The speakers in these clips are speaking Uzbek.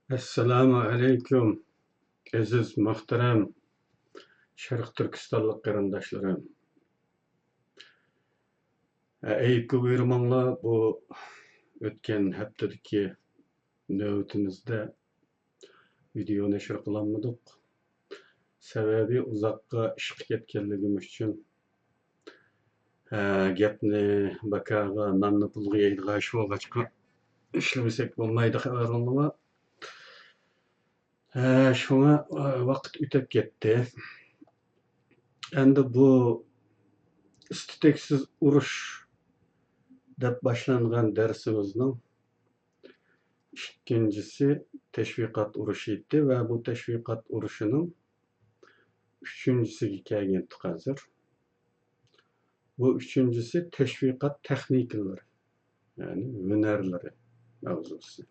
Assalomu alaykum, aziz muhtaram Sharq Turkistonlik qarindoshlarim. Aytib buyurmanglar, bu o'tgan haftadagi navbatimizda video nashr qilolmadik. Sababi uzoqqa ishga ketganligimiz uchun gapni bakaga nonni pulga yeydigan ish bo'lg'achqa ishlamasak bo'lmaydi xabaringlar. Shunga vaqt o'tib ketdi. Endi bu isteksiz urush deb boshlangan darsimizning ikkinchisi tashviqot urushi edi va bu tashviqot urushining uchinchisiga kelgandik hozir. Bu uchinchisi tashviqot texnikalari, ya'ni hunarlari mavzusi.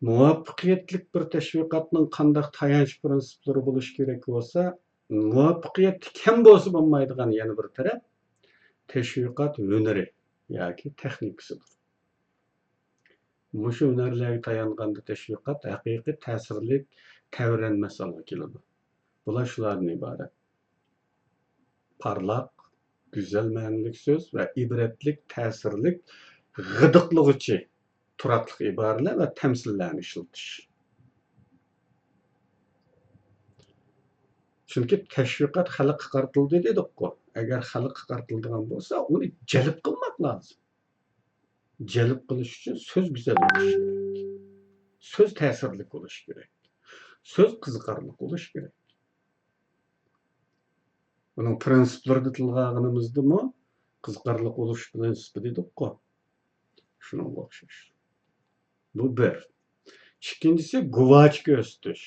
Muvaffaqiyatli bir tashviqotning qanday tayanch prinsiplari bo'lishi kerak bo'lsa, muvaffaqiyatli kim bo'lsa bo'lmaydigan yana bir taraf tashviqot hunari yoki texnikasidir. Mushu hunarlarga tayonganda tashviqot haqiqiy ta'sirli tavranmasalga keladi. Bular shulardan iborat. Parlaq, güzel ma'nolik so'z va ibratlik, ta'sirlik, g'idiqlig'ichi turatli iboralar va tamsillarni ishlatish. Chunki tashviqot xalqqa qaratildi dedik-ku. Agar xalqqa qaratiladigan bo'lsa, uni jalb qilmoq lozim. Jalb qilish uchun so'z go'zal bo'lishi kerak. So'z ta'sirli bo'lishi kerak. So'z qiziqarli bo'lishi kerak. Bunun prinsiplarida tilga olganimizdami qiziqarli bo'lish prinsipi dedik-ku. Shunga o'xshash. Bu bir. Ikkinchisi guvoch ko'rsatish.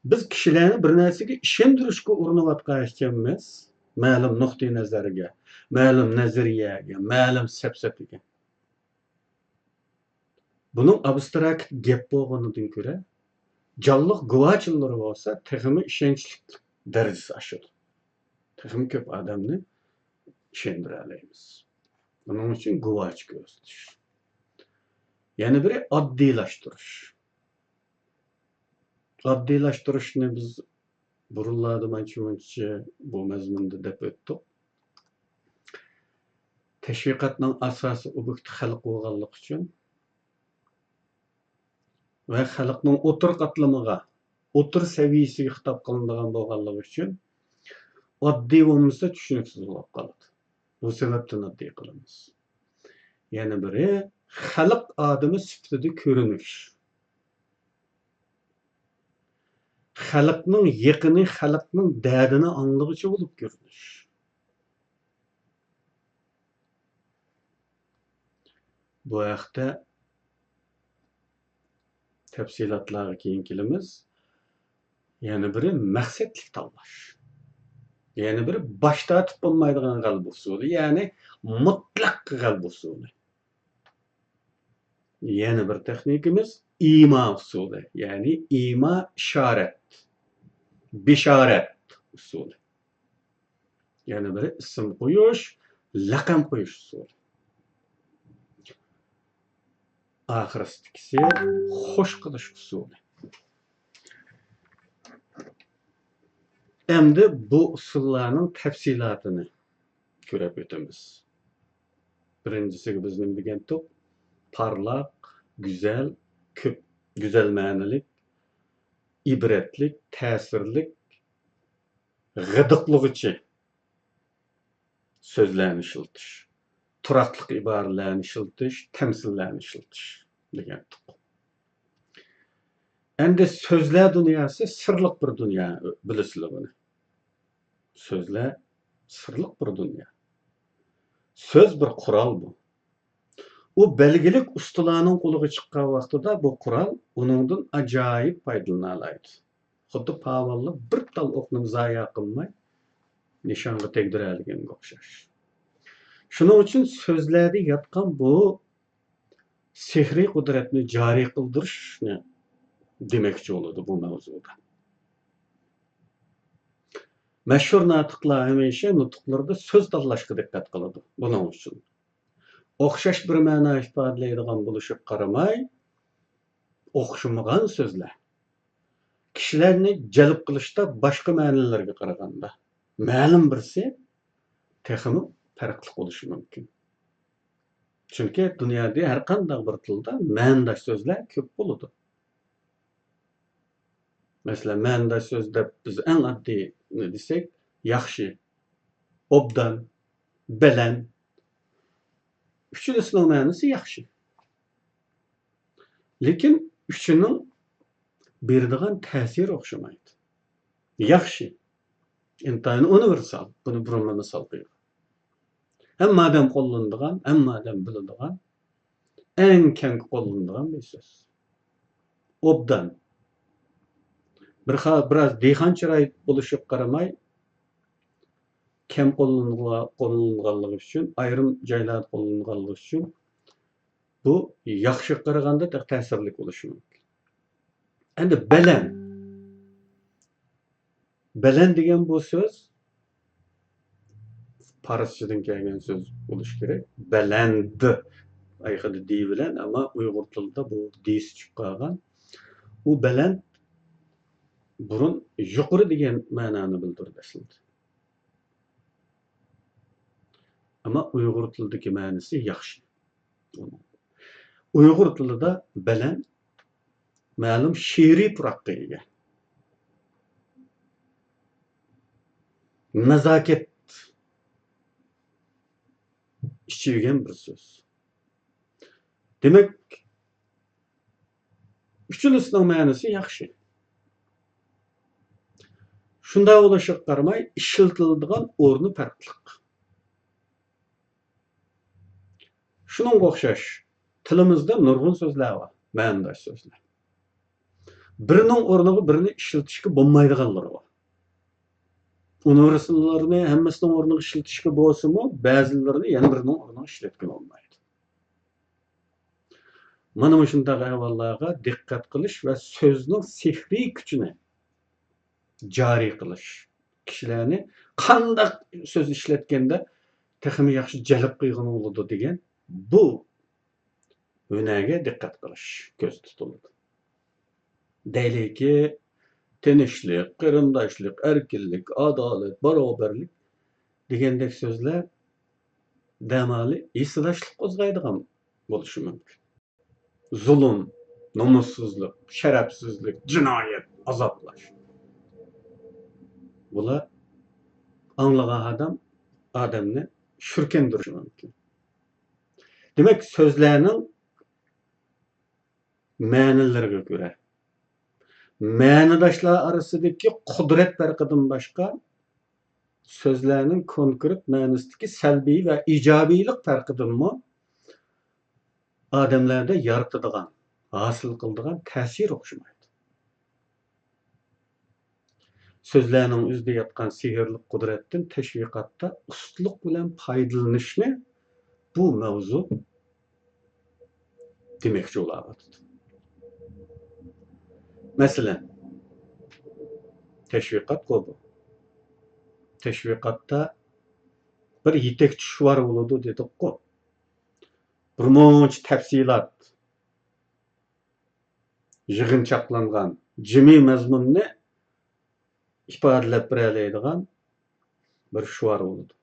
Biz kishilarni bir narsaga ishontirishga urinayotgan ekanmiz, ma'lum nuqtai nazariga, ma'lum nazariyaga, ma'lum safsataga. Buning abstrakt gap bo'lganidan ko'ra, jonliq guvochilari bo'lsa, texmi ishonchli darajasi oshadi. Texmi ko'p odamni ishontira olamiz. Buning uchun guvoch ko'rsatish. Yana biri oddiylashtirish. Oddiylaştırışını biz burunlarda mançumunca bu mazmunda dep öttük. Teşviqatның asası obyektli xalq bo'lganligi uchun va xalqning o'tir qatlamıga, o'tir saviyasiga xitob qilinadigan bo'lganligi uchun oddiy bo'lmasa tushuniksiz bo'lib qoladi. Bu sababdan oddiy qilamiz. Yana biri xalq odami sifatida ko'rinish. Xalqning yaqini, xalqning dardini anglag'uchi bo'lib ko'rinish. Bu haqda tafsilotlarga keyin kelamiz. Yana biri maqsadli tanlash. Yana biri bosh tortib bo'lmaydigan g'alaba usuli, ya'ni mutlaq g'alaba usuli. Yana bir texnikamiz ima usuli, ya'ni ima ishorat, bishorat usuli. Yana biri ism qo'yish, laqam qo'yish usuli. Oxirisidagisi xush qilish usuli. Endi bu usullarning tafsilotini ko'rib o'tamiz. Birinchisiga biz nima degandik? Parlaq, güzel, ko'p güzel ma'nolik, ibratlik, ta'sirlik, g'idiqlig'ichi so'zlarni ishlatish, turaqli iboralarni ishlatish, tamsillarni ishlatish degandik. Endi so'zlar dunyosi sirliq bir dunyo, bilasizlar buni. So'zlar sirliq bir dunyo. So'z bir qurol bu. U belgilik ustalarning qo'liga chiqqan vaqtida bu qurol uningdan ajoyib foydalana oladi. Xuddi pavalli bir tal o'qni zoya qilmay nishonga tegdira olganga o'xshash. Shuning uchun so'zlarda yotgan bu sehriy qudratni joriy qildirishni demoqchi bo'ladi bu mavzuda. Mashhur natiqlar hamisha nutqlarda so'z tanlashga diqqat qiladi. Buning uchun o'xshash bir ma'no ifodalaydigan bo'lishib qaramay, o'xshamagan so'zlar kishilarni jalb qilishda boshqa ma'nolarga qaraganda ma'lum birsi texmi farqli bo'lishi mumkin. Chunki dunyoda har qanday bir tilda ma'nodosh so'zlar ko'p bo'ladi. Masalan, ma'nodosh so'z deb biz eng oddiy desak, yaxshi, obdan, bilan. Üçünün ma'nosi yaxshi. Lekin üçünün beradigan ta'siri o'xshamaydi. Yaxshi. Intayin universal. Buni burunma misol qo'yib. Hamma odam qo'llanadigan, hamma odam biladigan, eng keng qo'llanadigan bir so'z. Obdan. Biraz dehqonchiroy bo'lishib qaramay, kam qo'llanganligi uchun, ayrim joylarda qo'llanganligi uchun bu yaxshi qaraganda ta'sirli bo'lishi mumkin. Endi bilan degan bu so'z Farschadan kelgan so'z bo'lishi kerak. Baland ayqida di bilan, ama Uyg'ur tilida bu dis chiqib qolgan. U baland burun yuqori degan ma'noni bildirdi aslida. Ama Uyg'ur tilidagi ma'nosi yaxshi. Uyg'ur tilida baland ma'lum she'riy turaqqa ega. Nazokat ichigan bir so'z. Demak, uchunisining ma'nosi yaxshi. Shunday bo'lishiga qaramay, ishlatiladigan o'rni farqli. Shuningga o'xshash tilimizda nurg'un so'zlar bor, ma'nodosh so'zlar. Birining o'rniga birini ishlatishga bo'lmaydiganlari bor. Universallarni hammasining o'rniga ishlatishga bo'lsa-mu, ba'zilarini yana birining o'rniga ishlatgan olmaydi. Mana shunday ahvollarga diqqat qilish va so'zning sehriy kuchini joriy qilish. Kishilarni qanday so'z ishlatganda texmi yaxshi jalb qilgan bo'ladi degan bu hunaga diqqat qilish ko'z tutiladi. Deylikki, tinchlik, qarindoshlik, erkinlik, adolat, barobarlik degandek so'zlar damali istidoshlik qo'zg'aydigan bo'lishi mumkin. Zulm, nomussizlik, sharafsizlik, jinoyat, azoblash. Bular anglagan odamni shurkandirishi mumkin. Demak, so'zlarning ma'nolariga ko'ra ma'nodoshlar orasidagi qudrat farqidan boshqa so'zlarning konkret ma'nosidagi salbiy va ijobiylik farqidanmi odamlarda yaratadigan, hosil qiladigan ta'sir o'xshamaydi. So'zlarning o'zida yotgan sehrli qudratdan tashviqotda ustulik bilan foydalanishni bu mavzu demoqchi bo'ladi. Masalan, tashviqot bu. Tashviqotda bir yetakchi shuvar bo'ladi dedik-ku. Bir muncha tafsilot yig'inchoqlangan jimiy mazmunni ifodalab beradigan bir shuvar bo'ladi.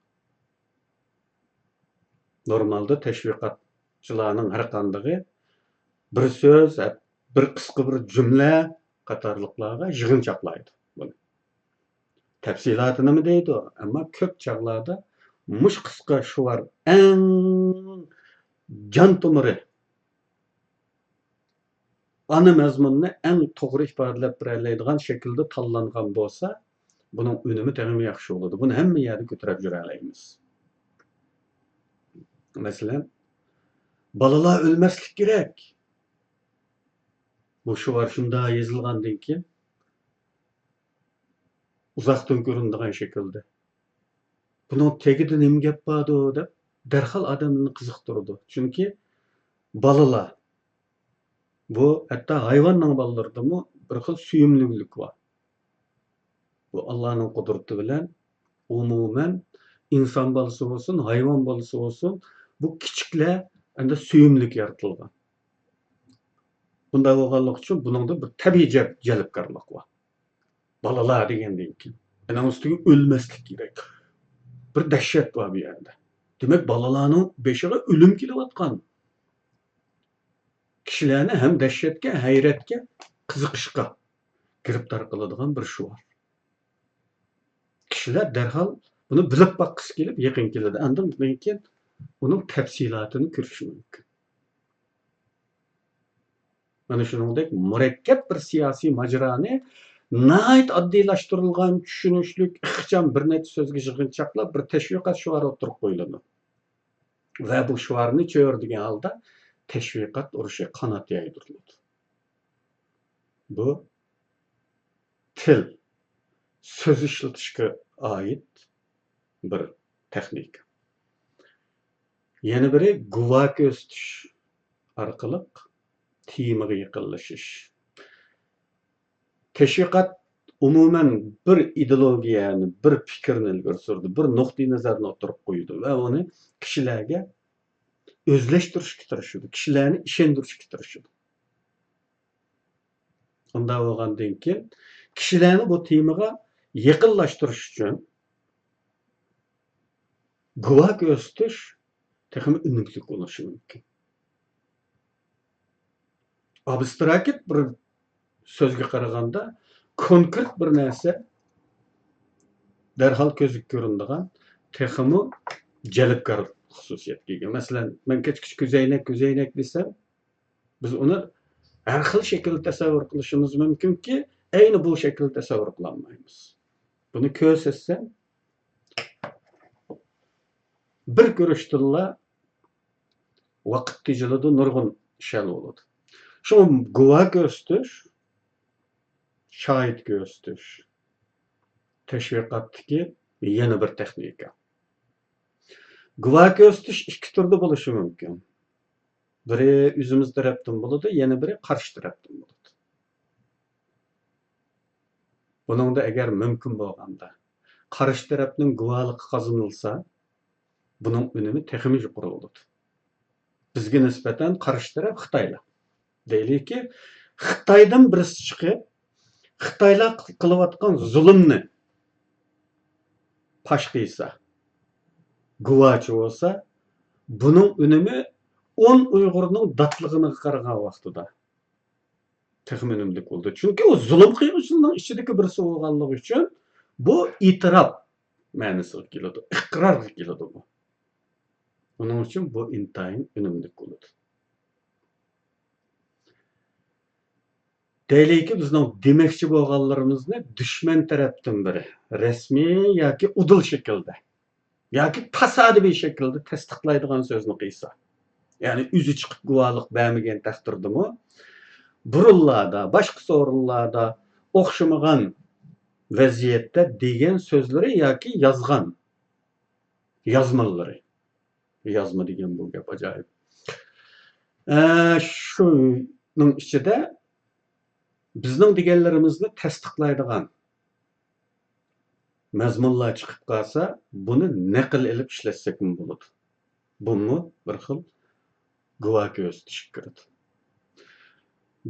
Normalda tashviqotchilarning har qanday bir so'z, bir qisqa bir jumla qatorliqlarga yig'inchoqlaydi buni. Tafsiloti nima deydi? Ammo ko'p chog'larda mush qisqa shuvar eng jon tomiri ana mazmunni eng to'g'ri ifodalab beradigan shaklda tanlangan bo'lsa, buning unumi ham yaxshi bo'ladi. Buni hamma yerda ko'tarib yura olamiz. Masalan, bolalar o'lmaslik kerak. Bu shuvar shunday yozilgandan keyin uzoqdan ko'rinadigan shaklda. Buning tagida nima gap bor deb darhol odamni qiziqtiradi. Chunki bolalar bu hatto hayvonning bolalarida bir xil suyumlilik bor. Bu Allohning qudrati bilan umuman inson bolasi bo'lsin, hayvon bolasi bo'lsin, bu kichiklar endi suyumlik yaratilgan. Bunday bo'lganligi uchun buningda bir tabiiy jalbgarlik bor. Balalar degandan keyin. Ana ustiga o'lmaslik kerak. Bir dahshat bor bu yerda. Demak, balalarning beshiga o'lim kelayotgan. Kishilarni ham dahshatga, hayratga, qiziqishga giribtor qiladigan bir shu bor. Kishilar darhol buni bilib boqqisi kelib yaqin keladi. Undan keyin uning tafsilotini ko'rish mumkin. Mana shuningdek murakkab bir siyosiy majroni nihoyat oddiylashtirilgan, tushunishlik, ixcham bir necha so'zga yig'inchoqlab bir tashviqot shuari o'tirib qo'yiladi. Va bu shuarni cho'rdigan holda tashviqot urushi qanot yaydiriladi. Bu til, so'z ishlatishga oid bir texnika. Yana biri guvoh ko'rsatish orqali temaga yaqinlashish. Tashviqot umuman bir ideologiyani, bir fikrni ilgari surdi, bir nuqtai nazarni o'tirib qo'ydi va uni kishilarga o'zlashtirishga tirishadi, kishilarni ishontirishga tirishadi. Unday bo'lgandan keyin kishilarni bu temaga yaqinlashtirish uchun guvoh ko'rsatish texmi unumli bo'lishi mumkin. Abstrakt bir so'zga qaraganda konkret bir narsa darhol ko'zga ko'rinadigan texmi jalbgar xususiyatga ega. Masalan, men kechki ko'zoynak desam, biz uni har xil shaklda tasavvur qilishimiz mumkinki, ayni bu shaklda tasavvur qila olmaymiz. Buni ko'rsetsam, bir ko'rishdilla vaqt tejiladi, nurg'un ishlar bo'ladi. Shu guvoh ko'rsatish, shohid ko'rsatish tashviqotdagi yana bir texnika. Guvoh ko'rsatish ikki turda bo'lishi mumkin. Biri o'zimiz tarafdan bo'ladi, yana biri qarshi tarafdan bo'ladi. Buningda agar mumkin bo'lganda qarshi tarafning guvohligi qozonilsa, buning unumi texmi yuqori bo'ladi. Bizga nisbatan qarshi taraf Xitoylar. Deylikki, Xitoydan birisi chiqib, Xitoylar qilayotgan zulmni pash qilsa, guvohchi bo'lsa, buning unumi 10 Uyg'urning datligini qaragan vaqtida texmi unumli bo'ldi. Chunki u zulm qiluvchining ichidagi birisi bo'lganligi uchun bu e'tirof ma'nosiga keladi, iqrorga keladi bu. Buning uchun bu intayin unumli bo'ladi. Deylikki, bizning demoqchi bo'lganlarimizni dushman tarafdan biri rasmiy yoki udil shaklda yoki tasodifiy shaklda tasdiqlaydigan so'zni qilsa, ya'ni o'zi chiqib guvohlik bermagan taqdirdami, burunlarda, boshqa o'rinlarda o'xshamagan vaziyatda degan so'zlari yoki yozgan yozmalari. Yozma degan bu gap ajoyib. Shuning ichida bizning deganlarimizni tasdiqlaydigan mazmunlar chiqib qolsa, buni naql ilib ishlatsak bo'ladi. Buni bir xil guvoh ko'rsatish kiradi.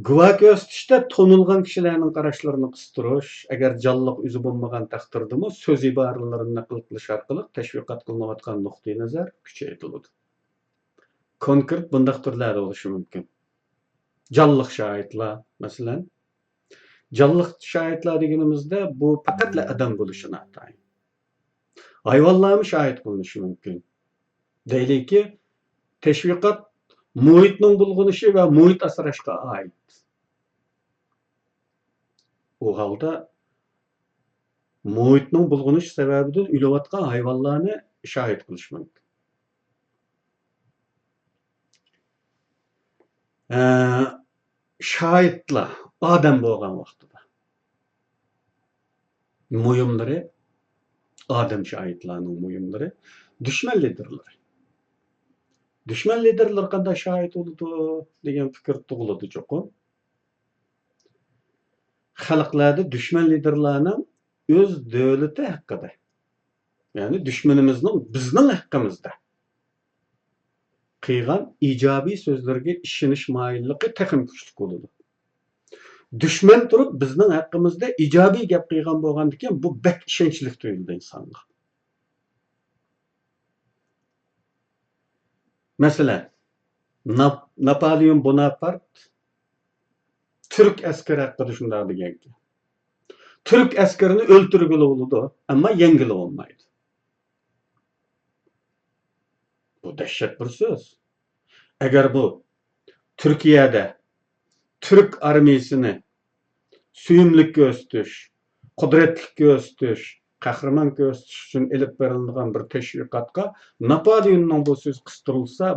Guvoh ko'rsatishda tonilgan kishilarning qarashlarini qistirish, agar jonliq o'zi bo'lmagan taqdirdami, so'z iboralarini naql qilish orqali tashviqot qilinayotgan nuqtai nazar kuchaytiriladi. Konkret bunday turlarda bo'lishi mumkin. Jonliq shohidlar, masalan, jonliq shohidlar deganimizda bu faqatla odam bo'lishini atayin. Hayvonlarni shohid qilinishi mumkin. Deylikki, tashviqot muhitning bulg'unishi va muhit asrashga oid. U holda muhitning bulg'unishi sababidan o'layotgan hayvonlarni shohid qilish mumkin. Shohidlar odam bo'lgan vaqtida mo'yimlari, odam shohidlarning mo'yimlari dushman liderlari. Dushman liderlar qanday shohid bo'ladi degan fikr tug'iladi cho'qim. Xalqlarda dushman liderlarning o'z davlati haqida, ya'ni dushmanimizning bizning haqqimizda qilgan ijobiy so'zlarga ishonish moyilligi texim kuchli bo'ladi. Dushman turib bizning haqqimizda ijobiy gap qilgan bo'lgandan keyin bu bak ishonchli tuyuldi insonga. Masalan, Napoleon Bonaparte Türk askari haqida shunday deganki, Türk askarini o'ltirgili bo'ladi, ammo yengili olmaydi. Bu dahshat bir so'z. Agar bu Turkiyada Türk armiyasini suyumlik ko'rsatish, qudratli ko'rsatish, qahramon ko'rsatish uchun elib berilgan bir tashviqotga Napoleonning bu so'z qistirilsa,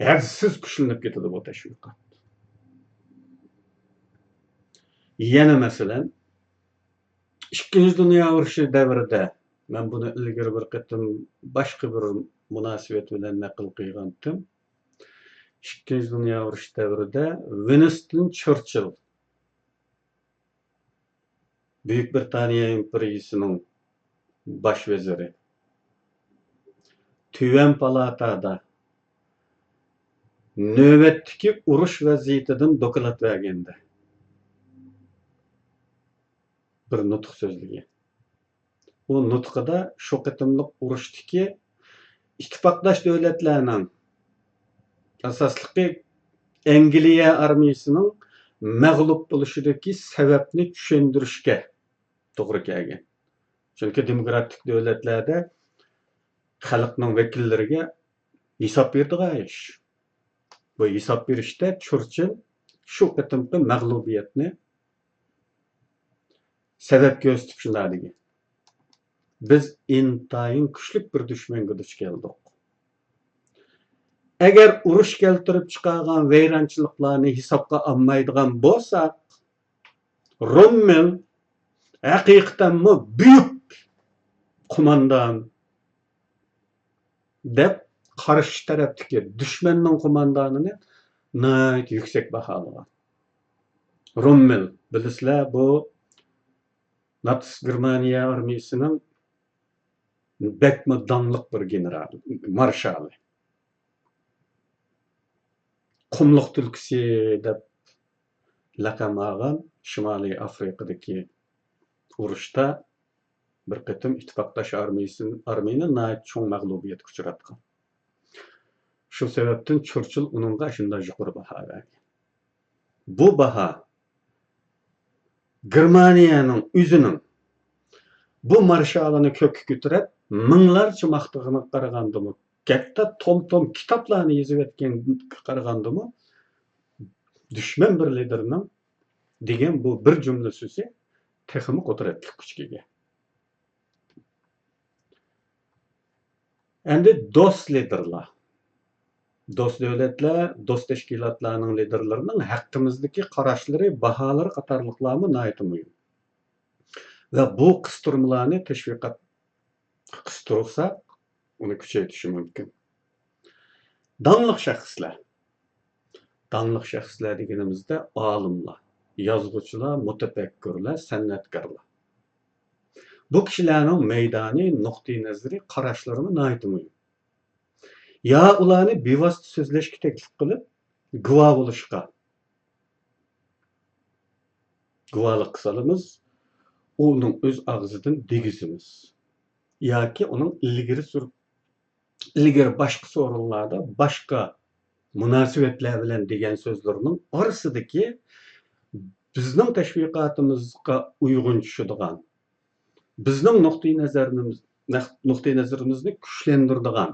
hadsiz kuchlanib ketadi bu tashviqot. Yana masalan, Ikkinchi Dünya urushi davrida, men buni ilgari bir qatim boshqa bir munosabat bilan naql qilgandim. Ikkinchi Dünya urushi davrida Winston Churchill Buyuk Britaniya imperiyasining bosh vaziri Tüven palatada navbatdagi urush vaziyatidan doklad berganda bir nutq so'zlagan. Bu nutqida shu qatimliq urushdagi ittifoqdosh davlatlarning asosligi Angliya armiyasining mag'lub bo'lishidagi sababni tushuntirishga to'g'ri kelgan. Chunki demokratik davlatlarda xalqning vakillariga hisob beradigan ish. Bu hisob berishda Churchill shu qatimqi mag'lubiyatni sabab ko'rsatib shunday degan. Biz intayin kuchli bir dushmanga duch keldik. Agar urush keltirib chiqargan vayronchiliklarni hisobga olmaydigan bo'lsak, Rommel haqiqatan buyuk qo'mondon deb qarshi tarafdagi dushmanning qo'mondonini nihoyat yuksak baholagan. Rommel, bilasizlar, bu Natsiz Germaniya armiyasining bekmi donliq bir general, marshali. Qumluq tulkisi deb laqam olgan Shimoliy Afrikadagi urushda bir qatim ittifoqdosh armiyani nihoyat cho'ng mag'lubiyatga uchratgan. Shu sababdan Churchill uningga shunday yuqori baho bergan. Bu baho Germaniyaning o'zining bu marshalini ko'kka ko'tarib, minglarcha maqtig'ini qaragandimi, katta tom kitoblarni yozib etgan qaragandimi, dushman bir liderning degan bu bir jumla so'zi texmi qudratli kuchga ega. Endi do'st liderlar, do'st davlatlar, do'st tashkilotlarning liderlarining haqqimizdagi qarashlari, baholari qatorliqlarni nihoyat muhim. Va bu qistirmalarni tashviqot qistirsak, uni kuchaytirishi mumkin. Donliq shaxslar deganimizda olimlar, yozuvchilar, mutafakkirlar, san'atkorlar. Bu kishilarning maydoni, nuqtai nazari, qarashlari nihoyat muhim. Ya ularni bevosita so'zlashga taklif qilib, guvoh bo'lishga guvohlik qilamiz, uning o'z og'zidan degizimiz. Yoki uning ilgari boshqa so'rinlarda boshqa munosabatlar bilan degan so'zlarning orasidagi bizning tashviqotimizga uyg'un tushadigan, bizning nuqtai nazarimizni kuchlantiradigan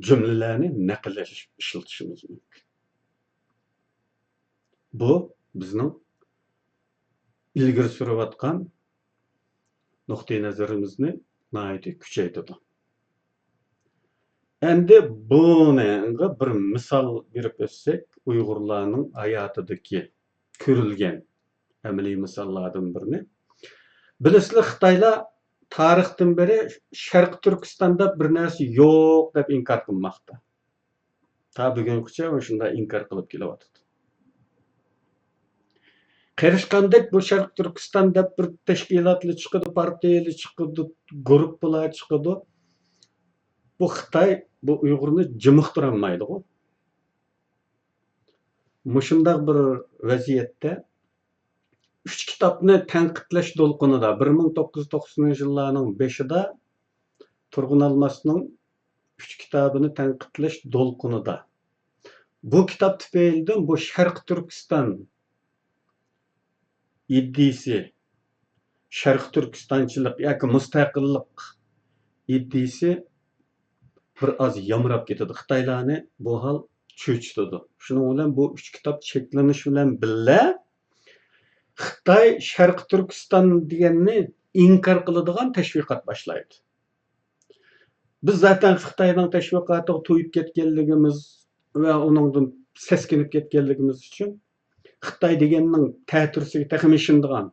jumlalarni naqllash ishlatishimiz mumkin. Bu bizning ilgari surayotgan nuqtai nazarimizni nihoyat kuchaytiradi. Endi bunga bir misol berib o'tsak, Uyg'urlarning hayotidagi ko'rilgan amaliy misollardan birini. Bilasizlar, Xitoylar tarixdan beri Sharq Turkistonda bir narsa yo'q deb inkor qilmoqda. Ta bugungacha shunday inkor qilib kelyapti. Qarashqandek bu Sharq Turkiston deb bir tashkilotlar chiqadi, partiyalar chiqadi, guruhlar chiqadi. Bu Xitoy bu Uyg'urni jimiqtirolmaydi. Mushundaq bir vaziyatda 3 kitobni tanqidlash to'lqinida 1990-yillarning 5-ida Turg'un Almasning 3 kitobini tanqidlash to'lqinida bu kitob tufaylidan bu Sharq Turkiston iddiasi, Sharq Turkistonchilik yoki mustaqillik iddiasi bir oz yamrab ketadi. Xitoylarni bu hol cho'chitadi. Shuning bilan bu 3 kitob cheklanish bilan birga Xitoy Sharq Turkiston deganni inkor qiladigan tashviqot boshlaydi. Biz zaten Xitoyning tashviqotiga to'yib ketganligimiz va uningdan seskinib ketganligimiz uchun Xitoy deganning ta'tirsiga taqmishimdigan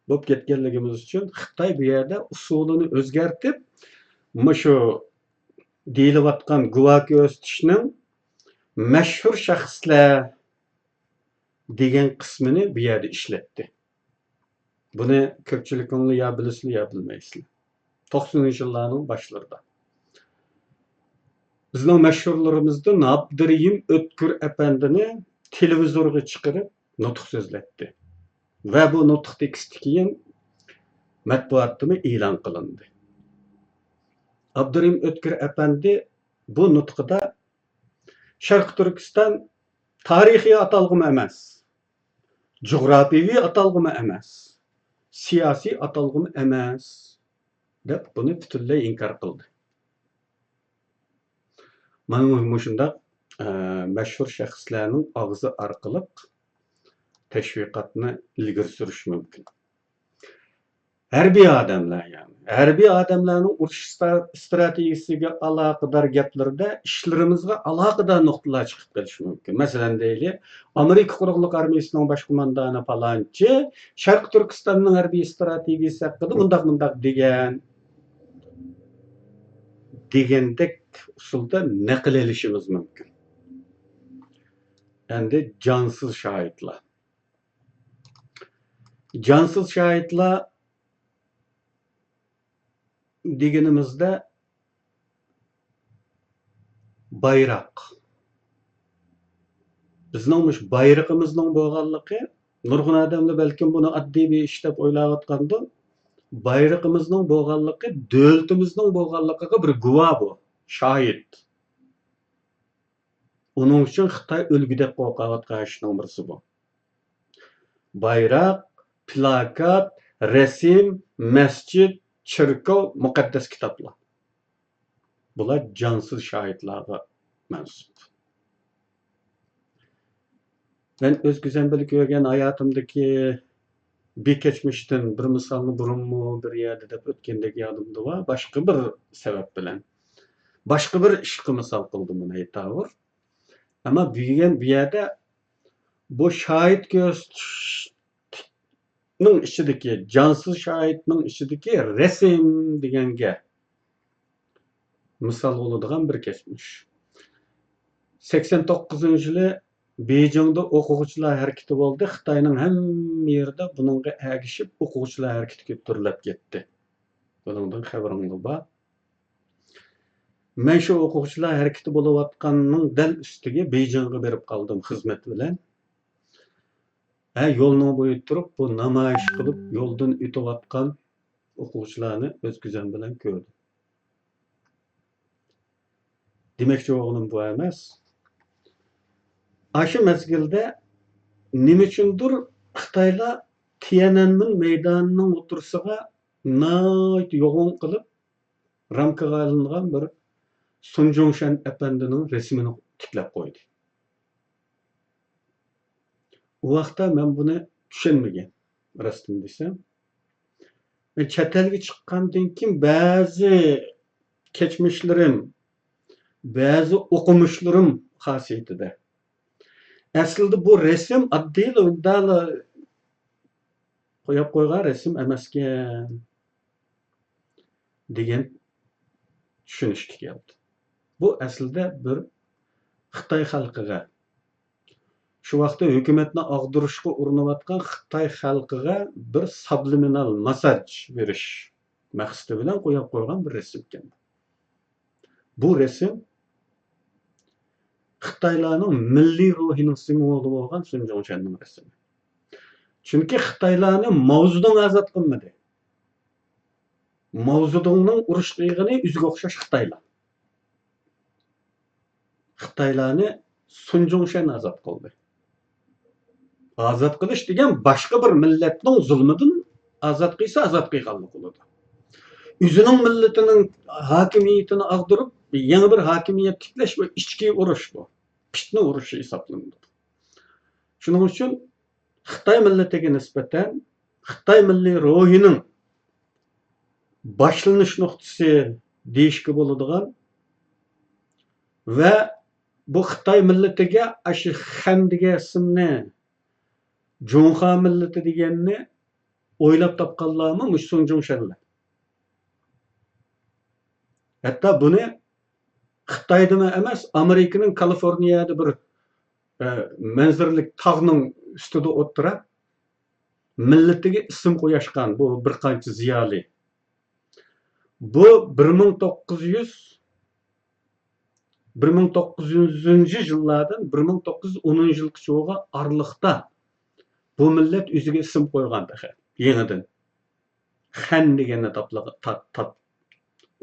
bo'lib ketganligimiz uchun Xitoy bu yerda usulini o'zgartib, shu deyilayotgan guvohi o'sitishning mashhur shaxslar degan qismini bu yerda ishlatdi. Buni ko'pchilikinglar yo bilasizlar yo bilmaysizlar. 90-yillarning boshlarida. Bizning mashhurlarimizdan Abdurahim O'tkir apandini televizorga chiqarib nutq so'zlatdi. Va bu nutq teksti keyin matbuotda e'lon qilindi. Abdurahim O'tkir apandi bu nutqida Sharq Turkiston tarixiy atalg'imi emas, jug'rofiyaviy atalg'imi emas, siyosiy atalg'imi emas deb buni butunlay inkor qildi. Mana shunda mashhur shaxslarning og'zi orqali tashviqotni ilgari surish mumkin. Harbiy odamlar, ya'ni harbiy odamlarning urush strategiyasiga aloqador gaplarda ishlarimizga aloqador nuqtalar chiqib kelishi mumkin. Masalan, deylik, Amerika quruqlik armiyasining bosh qo'mondoni palonchi Sharq Turkistonning harbiy strategiyasi haqida bundoq degandek usulda naql elishimiz mumkin. Endi jonsiz shohidlar. Jonsiz shohidlar deganimizda bayroq. Bizning bayrog'imizning bo'lganligi nurg'un odamlar balkim buni oddiy bir ish deb o'ylayotganda bayrog'imizning bo'lganligi davlatimizning bo'lganligiga bir guvoh bu, shohid. Uning uchun Xitoy o'lgudek qo'rqayotgan ishning birisi bu. Bayroq, plakat, rasm, masjid, cherkov, muqaddas kitoblar. Bular jonsiz shohidlarga mansub. Ben öz güzel görgen hayatımdaki bir geçmişten bir misalını burunmu bir yerde de ötkendeki yadımda var. Başka bir sebep bilen. Başka bir işki misal kıldım buna hitavır. Ama büyüyen bir yerde bu şahit gösterinin içindeki, cansız şahitinin içindeki resim degenge misal oladigan bir geçmiş. 89 yılı Beijing'de o'quvchilar harakati bo'ldi. Xitoyning hamma yerida buningga ergishib o'quvchilar harakati ko'tarilib ketdi. Buningdan xabaringiz bor. Men shu o'quvchilar harakati bo'layotganining dal ustiga Beijingga berib qoldim xizmat bilan. Yo'lning bo'yi turib bu namoyish qilib yo'ldan o'tayotgan o'quvchilarni o'z ko'zim bilan ko'rdim. Demakchi o'g'lim bu emas. Aşı mezgilde nima uchundir Xitoylar Tiananmen meydanının o'tirisiga nayt yo'g'on qilib ramkaga ilingan bir Sun Zhongshan apandining resmini tiklab qo'ydi. O vaqtda men buni tushunmagan, rostini desam. Men chet elga chiqqandan keyin ba'zi kechmishlarim, ba'zi o'qimishlarim xosiyatida aslida bu resim oddiy o'dala qo'yib qo'ygan resim emaskan degan tushunishga keldi. Bu aslida bir Xitoy xalqiga shu vaqtda hukumatni og'dirishga urinayotgan Xitoy xalqiga bir subliminal mesaj berish maqsadi bilan qo'yib qo'ygan bir resim ekan. Bu resim Xitoylarning milliy ruhining simvoli bo'lgan Sun Yat-senning resmi. Chunki Xitoylarni Mao Zedong ozod qilmadi. Mao Zedongning urush qilgani o'ziga o'xshash Xitoylar. Xitoylarni Sun Yat-sen ozod qildi. Ozod qilish degan boshqa bir millatning zulmidan ozod qilsa ozod qilganlik bo'ladi. O'zining millatining hokimiyatini ag'dirib, yangi bir hokimiyat tiklash va ichki urush bu. Fitna urushi hisoblanadi. Shuning uchun Xitoy millatiga nisbatan Xitoy milliy ruhining boshlanish nuqtasi deyishga bo'ladigan va bu Xitoy millatiga shu Han degan ismni Junxa millati deganni o'ylab topganlarmi Sun Yat-senlar. Hatta buni Xitoydami emas, Amerikaning Kaliforniyada bir manzaralik tog'ning ustida o'tirib, millatiga ism qo'yishgan bu bir qancha ziyoli. Bu 1900-yillardan 1910-yilgacha bo'lgan oraliqda bu millat o'ziga ism qo'ygan yangidan. Han deganni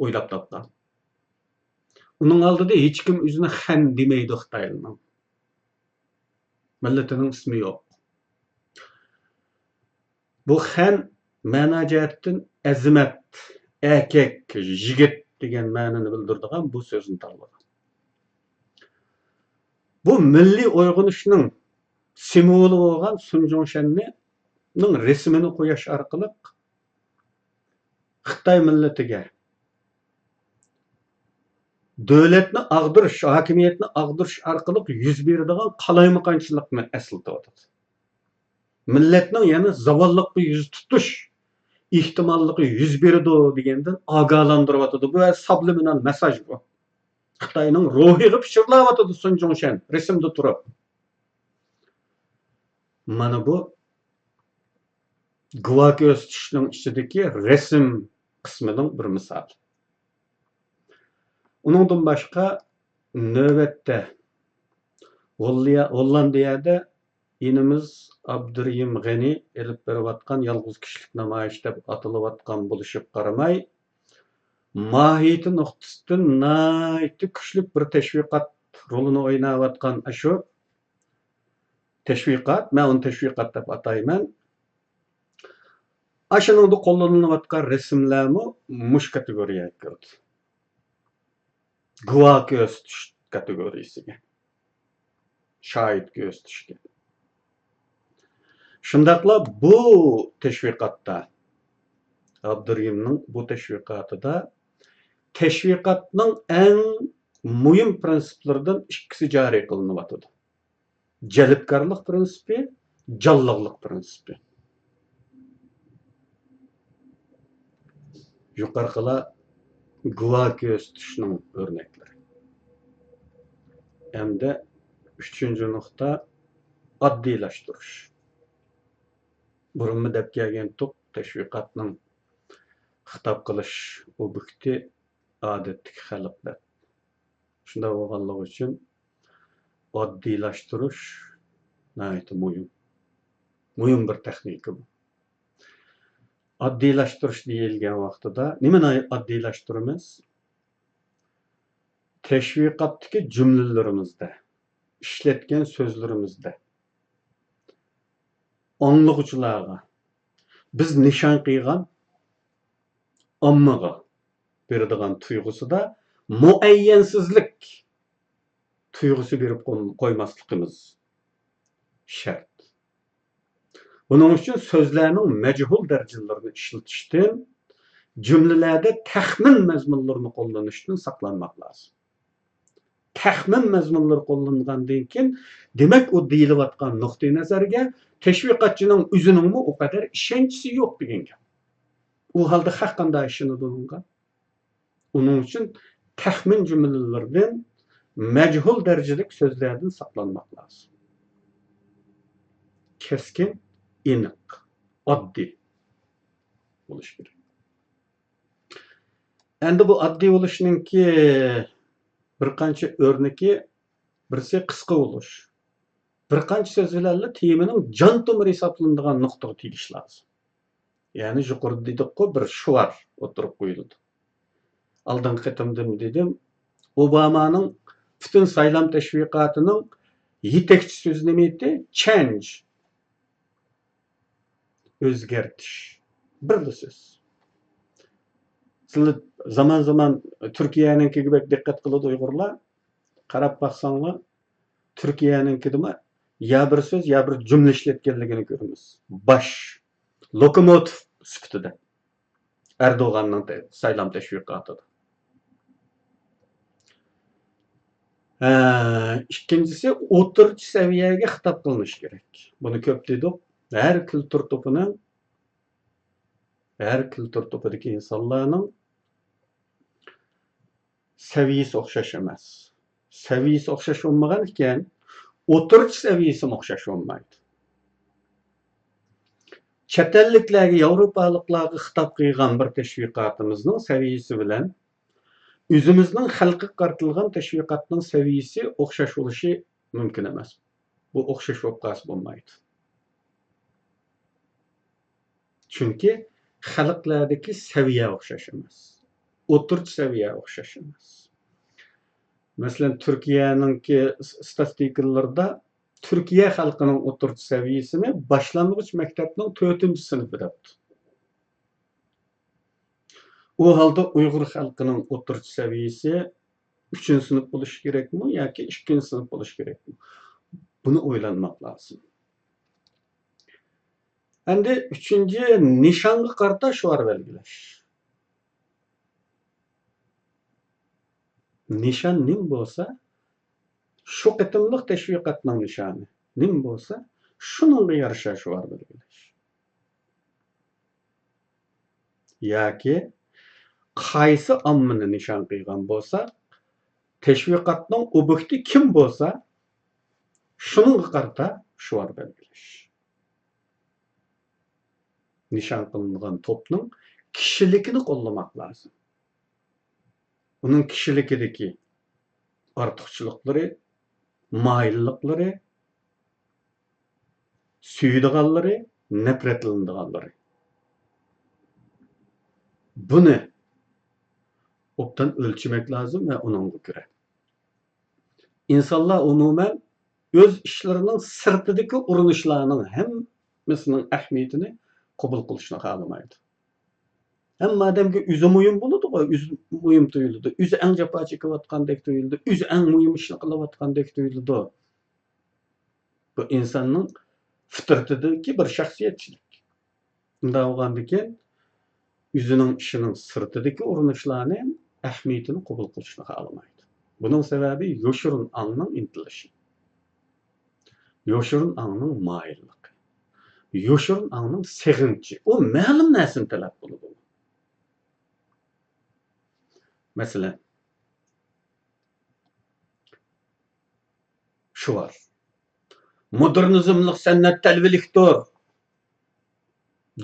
o'ylab topgan. Uning oldida hech kim o'zini Han demaydi Xitoyning. Millatining ismi yo'q. Bu Han ma'no jihatdan azimat, erkak, yigit degan ma'noni bildiradigan bu so'zni tanlagan. Bu milliy uyg'onishning simvoli bo'lgan Sun Yat-senning resmini qo'yish orqali Xitoy millatiga davlatni ag'dirish, hokimiyatni ag'dirish orqali yuz beradigan qalaymaqonchilikni eslatadi. Millatning yana zavollikqa yuz tutish ehtimolligi yuz beradi degandan ogohlantiryotdi. Bu subliminal mesaj bu. Xitoyning ruhiga pichirlayotdi Sun Yat-sen resimda turib. Mana bu guvoh o'sishning ichidagi resim qismining bir misoli. Uningdan boshqa navbatda Hollandiyada inimiz Abdurrahim G'ani elib berayotgan yolg'iz kishilik namoyish deb atalayotgan bo'lishib qaramay, mohiyati nuqtasidan nihoyatda kuchli bir tashviqot rolini o'ynayotgan shu tashviqot, men uni tashviqot deb atayman. Ashuningda qo'llanayotgan rasmlarmi mush kategoriyaga kirdi. Guvoh ko'rsatish kategoriyasiga. Shohid ko'rsatishga. Shundaqla bu tashviqotda Abdurrahimning bu tashviqotida tashviqotning eng muhim prinsiplaridan ikkisi joriy qilinyapti. Jalbkorlik prinsipi, jonliqlik prinsipi. Yuqorqilar guvoh ko'rsatishning o'rnaklari. Hamda 3-nuqta oddiylashtirish. Burunmi deb kelgan to'q tashviqotning xitob qilish obyekti odatdagi xalqlar. Shunda bo'lganligi uchun oddiylashtirish nihoyatda muhim. Muhim bir texnika bu. Oddiylashtirish deyilgan vaqtida nimani oddiylashtirish? Tashviqotdagi jumlalarimizda, ishlatgan so'zlarimizda anglag'uvchilarga biz nishon qilgan ommaga beradigan tuyg'usida muayyansizlik tuyg'usi berib qo'ymasligimiz shart. Buning uchun so'zlarning majhul darajalarini ishlatishdan, jumlalarda taxmin mazmunlarini qo'llanishdan saqlanmoq lozim. Taxmin mazmunlari qo'llangandan keyin, demak u deyilayotgan nuqtai nazarga tashviqotchining o'zining u qadar ishonchisi yo'q degan gap. U holda har qanday ishini bo'lgan. Uning uchun taxmin jumlalardan majhul darajadagi so'zlardan saqlanmoq lozim. Keskin, aniq, oddiy bo'lish kerak. Endi bu oddiy bo'lishninki bir qancha o'rniki, birisi qisqa bo'lish. Bir qancha so'z bilan temaning jon tomiri hisoblanadigan nuqtaga tegish lozim. Ya'ni yuqorida dedik-ku, bir shuar o'tirib qo'yildi. Oldingi qitimda dedim, Obamaning butun saylam tashviqotining yetakchi so'zi nima edi? Change. O'zgartish. Birli so'z. Sizlar zaman Turkiyaninkiga bek diqqat qiladi Uyg'urlar. Qarab baqsanglar, Turkiyaninkida ya bir so'z, ya bir jumla ishlatganligini ko'ramiz. Bosh. Lokomotiv sifatida. Erdo'g'anning saylam tashviqotida. İkincisi, o'rtacha saviyaga xitob qilinish kerak. Buni ko'p dedik. Har kultur topidagi insonlarning saviyasi o'xshash emas. Saviyasi o'xshash bo'lmagan ekan, o'rtacha saviyasi o'xshash bo'lmaydi. Chet elliklarga, Yevropaliklarga xitob qilgan bir tashviqotimizning saviyasi bilan o'zimizning xalqqa qaratilgan tashviqotning saviyasi o'xshash bo'lishi mumkin emas. Bu o'xshash bo'lib qolsa bo'lmaydi. Chunki xalqlardagi saviya o'xshash emas. O'rtacha saviya o'xshash emas. Masalan, Turkiyaninki statistikalarda Turkiya xalqining o'rtacha saviyasini boshlang'ich maktabning 4-sinf debdi. O halda Uyg'ur xalqining o'rtacha saviyasi 3-sinf bo'lishi kerakmi yoki 2-sinf bo'lishi kerakmi? Buni o'ylanmoq lozim. Endi 3-chi nishonga qarata shuar belgilash. Nishon nim bo'lsa, shu qitimliq tashviqotning nishoni nim bo'lsa, shuningga yarasha shuar belgilash. Yoki qaysi ommani nishon qilgan bo'lsa, tashviqotning obyekti kim bo'lsa, shuningga qarata shuar belgilash. Nishon qilingan to'pning kishiligini qo'llamoq lozim. Uning kishiligidagi ortiqchiliklari, mayilliklari, suydiganlari, nafratlanadiganlari. Buni obdan ölçmek lazım ve onunla göre. İnsanlar umumen öz işlerinin sırtideki urinishlarning hammasining ahamiyatini qabul qilishni xohlamaydi. Hem mademki o'zi muhim bo'ladi, o'zi muhim tuyuladi, o'zi eng jafo chekayotgandek tuyuladi, o'zi eng muhim ishni qilayotgandek tuyuladi. Bu insonning fitratidagi bir shaxsiyatchilik. Bunday bo'lgandan keyin o'zining ishining sirtidagi urinishlarni ahamiyatini qabul qilishni xohlamaydi. Buning sababi yoshirin ongning intilishi. Yoshirin ongning moyilligi. Yoshirin ongning seg'inchi. U ma'lum narsani talab qiladi. Masalan, shu var. Modernizmlik san'at talbilikdir.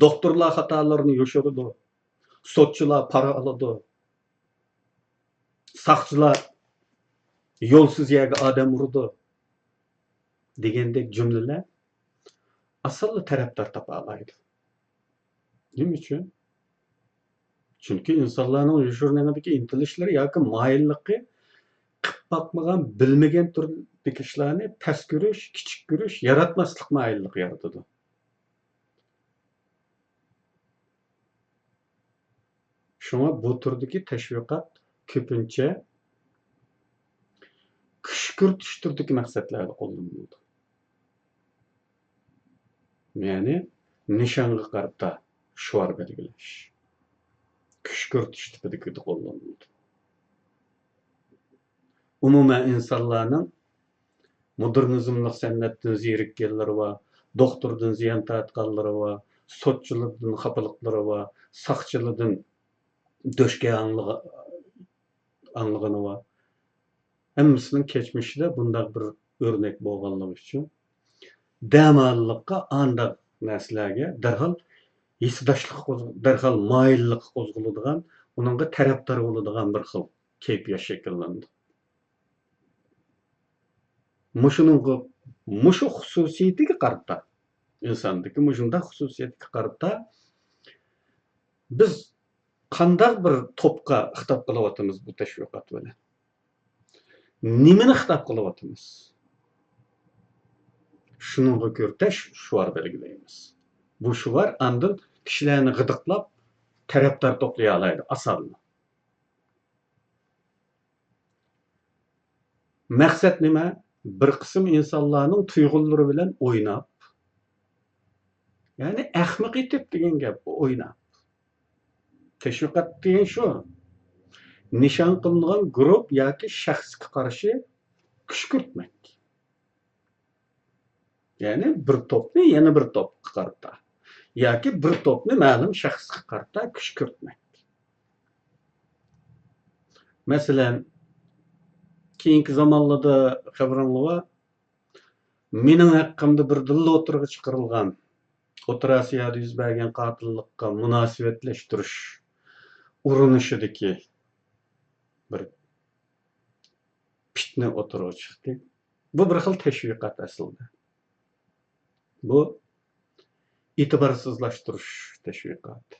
Doktorlar xatolarni yoshiradi. Sotchilar para oladi. Saqchilar yo'lsiz yerga odam urdi degandek jumlalar asli tarafdor topa olmaydi. Nima uchun? Chunki insonlarning yoshirinadagi intilishlari yoki moyilligi qilib boqmagan, bilmagan turdagi ishlarni past ko'rish, kichik ko'rish, yaratmaslik moyilligi yaratadi. Shunga bu turdagi tashviqot ko'pincha kishkirtish turdagi maqsadlarda qo'llaniladi. Ya'ni nishonga qarata shuar belgilash. Kishkirtish tipidagi qo'llaniladi. Umuman insonlarning modernizmlik san'atdan zerikkanlari va doktordan ziyon tortganlari va sotchilardan xafaliklari va saqchilardan döşke anlığını var. Hemmisinin geçmişte bunda bir örnek bo'lganligi uchun damallıkka anda neslerge derhal hisdaşlık, derhal mayillik qo'zg'aladigan Onunğa taraftar boladigan bir xil keyfiyat şekillendi. Muşu hususiyetiga qarata, insandagi muşunda hususiyetiga qarata biz qandaq bir topqa xitap qilyapmiz bu təşviqat bilan? Nimani xitap qilyapmiz? Şununğa görə şuar belgilaymiz. Bu şuar andın kişilarni gıdıqlab taraftar toplaya alaydı asalını. Məqsəd nima? Bir qism insanlarning tuyg'ulari bilan o'ynab, ya'ni ahmoq etib degan gap, o'ynab. Təşviqat degan shu. Nishon qilingan guruh yoki shaxsga qarshi kishkirtmak. Ya'ni bir to'pni yana bir to'pga qarata, yoki bir to'pni ma'lum shaxsga qarata kishkirtmak. Masalan, keyingi zamonlarda xabaringlar mening haqqimda bir dilla o'tirg'i chiqarilgan O'rta Osiyoda yuz bergan qotillikqa munosabatlashtirish urinishidagi bir fitna o'tirg'i chiqdi. Bu bir xil tashviqot aslida. Bu e'tiborsizlashtirish tashviqoti,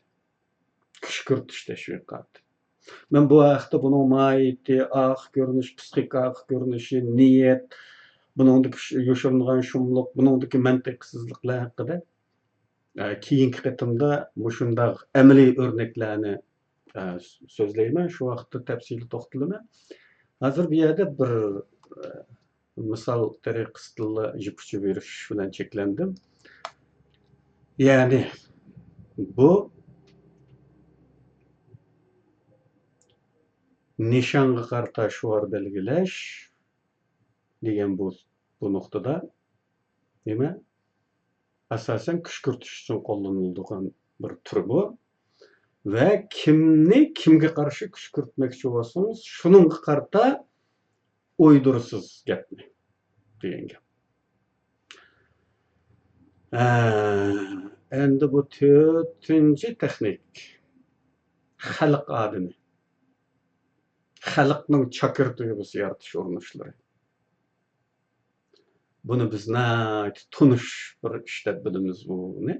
kishkirtish tashviqoti. Men bu haqda buning mohiyati, ko'rinish, psixik ko'rinishi, niyat, buningdagi yoshiringan shumliq, buningdagi mantiqsizliklar haqida keyingi qatimda shunday amaliy o'rnaklarni so'zlayman, shu vaqtda tafsiliy to'xtalaman. Hozir bu yerda bir misol tariqasida jipuchi berish bilan cheklandim. Ya'ni bu nishonga qarata shuar belgilash degan bu nuqtada nima? Asosan kishkirtish uchun qo'llaniladigan bir tur bu. Va kimga qarshi kishkirtmoqchi bo'lsangiz, shuningga qarata o'ydirsiz gapni degan gap. Endi bu 4-chi texnik. Xalq odami. Xalqning chakir tuyg'usi yaratish urinishlari. Buni biz tunish bir ishlat bilamiz buni.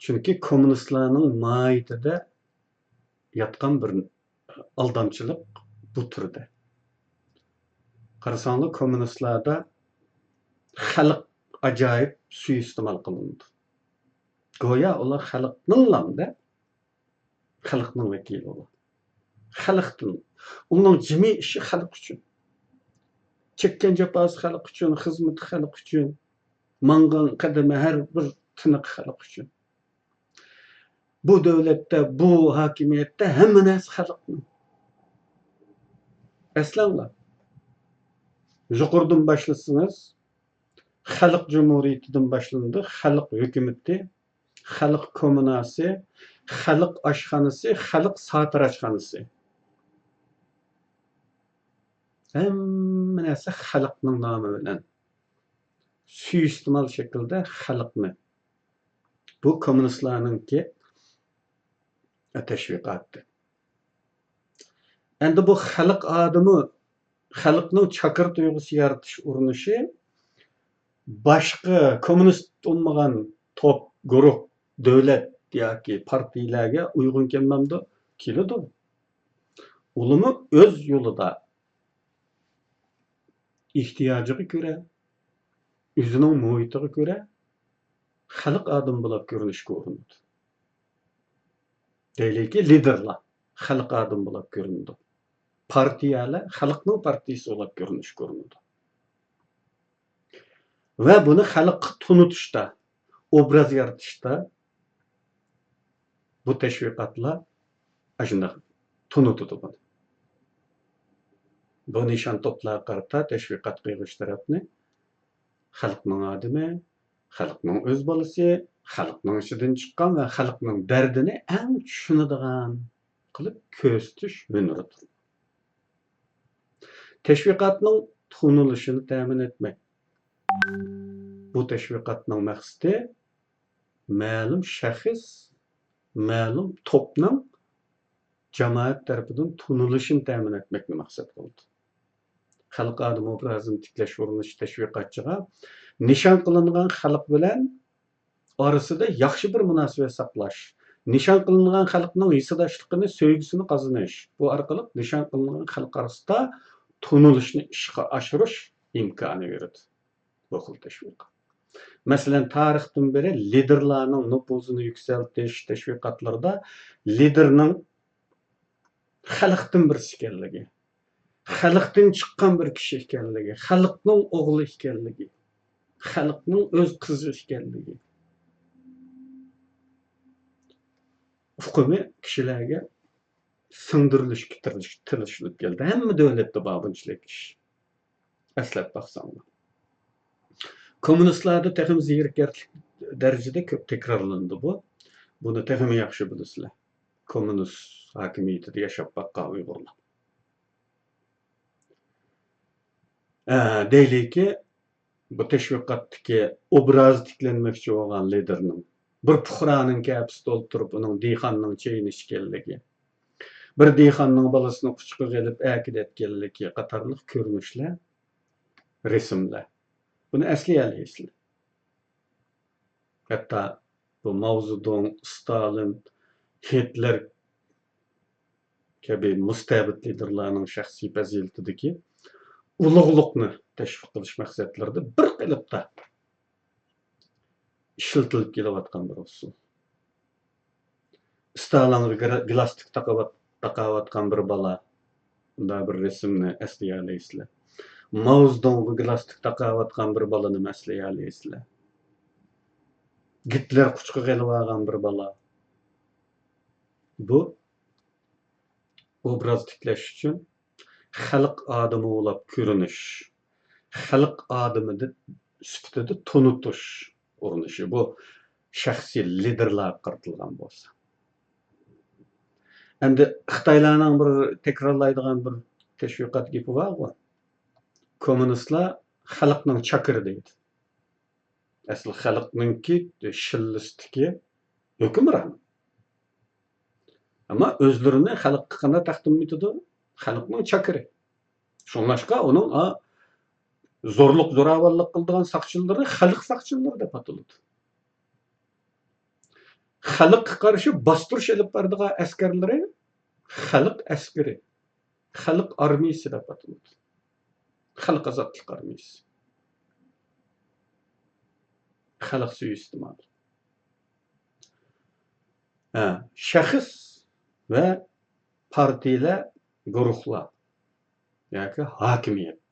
Chunki kommunistlarning mohiyatida yotgan bir aldamchilik bu turda. Qarasanglar kommunistlarda xalq ajoyib suiiste'mol qilindi. Go'yo ular xalqning lamda, xalqning vakili ular. Xalqning. Uning jimi ishi xalq uchun. Chekkan jafosi xalq uchun, xizmati xalq uchun, mangan qadami har bir tiniq xalq uchun. Bu davlatda, bu hokimiyatda hamma narsa xalqning. Aslanglar. Yuqoridan boshlasangiz, xalq jumhuriyatidan boshlandi, xalq hukumati, xalq kommunasi, xalq oshxonasi, xalq sotirashxonasi. Hamma narsa xalqning nomi bilan suiiste'mol shaklda xalqni. Bu kommunistlarningki tashviqoti. Endi bu xalq odami, xalqning chakir tuyg'usi yaratish urinishi boshqa kommunist bo'lmagan top, guruh, davlat yoki partiyalarga uyg'un kelmamdi, keladi. Ulumi o'z yo'lida ehtiyojiga ko'ra, o'zining muhitiga ko'ra xalq odam bo'lib ko'rinishga urinadi. Deylikki liderlar xalq odam bo'lib ko'rinadi. Partiyalar xalqning partiyasi bo'lib ko'rinishga urinadi. Va buni xalqqa tunutishda, obraz yaratishda bu tashviqotlar ashunday tunutadi buni. Bu nishon to'plarga qarata tashviqot qilish tarafni xalqning odami, xalqning o'z bolasi, xalqning ichidan chiqqan va xalqning dardini eng tushunadigan qilib ko'rsatish hunaridir. Tashviqotning tunilishini ta'min etmek. Bu tashviqotning maqsadi ma'lum shaxs, ma'lum to'pning jamoat tarafidan tunilishini ta'min etmekni maqsad qildi. Xalq odam obrazini tiklash urinish tashviqotchiga nishon qilingan xalq bilan orasida yaxshi bir munosabat saqlash, nishon qilingan xalqning hisodoshligini, sevgisini qozonish, bu orqali nishon qilingan xalq orasida tunilishni ishga oshirish imkoni beradi. Bu xil tashviqot. Masalan, tarixdan beri liderlarning nüfuzini yükseltish tashviqotlarida liderning xalqdan birisi ekanligi, xalqdan chiqqan bir kishi ekanligi, xalqning o'g'li ekanligi, xalqning o'z qizi ekanligi hukmi kishilarga singdirilishga tirishilib keldi. Hamma davlatda bor bunchalik ish. Eslab baqsanglar. Kommunistlarda texim zirgarlik darajada ko'p takrorlandi bu. Buni texim yaxshi bilasizlar. Kommunist hokimiyatida yashab baqqan Uyg'urlar. Deylik-ki, bu tashviqotdagi obraz tiklanmoqchi bo'lgan liderning bir puhraning kapsida o'tirib uning dehqonning chayini ichganligi, bir dehqonning bolasini quchqiga ilib akidetganligi qatorliq ko'rinishlar, rasmlar. Buni eslayalaysizlar. Hatta bu Mao Zedong, Stalin, Hitler kabi mustabid liderlarning shaxsiy fazilatidagi ulug'liqni tashviq qilish maqsadlarida bir qilibda ishlatilib kelayotgan bir usul. Stalinga glastik taqayotgan bir bola, bunda bir rasmni eslayalaysizlar. Mao Zedongga glastik taqayotgan bir bolani eslayalaysizlar. Hitler quchqiga ilib olgan bir bola. Bu obraz tiklash uchun xalq odami bo'lib ko'rinish, xalq odamini sifatida tunutish urinishi. Bu shaxsiy liderlarga qaratilgan bo'lsa. Endi Xitoylarning bir takrorlaydigan bir tashviqot gapi bor. Kommunistlar xalqning chakiri deydi. Asli xalqninki shillisdiki hukmron. Ama özlerini xalqqa qanday taqdim etadi? Xalqning chakiri. Shunlashqa uning zo'rliq zo'ravonlik qiladigan saqchilari xalq saqchilari deb ataladi. Xalqqa qarshi bostirish olib boradigan askarlari xalq askari, xalq armiyasi deb ataladi. Xalq ozodlik armiyasi. Xalq suiiste'mol. Şəxs və partiyalar, guruhlar, yoki hokimiyat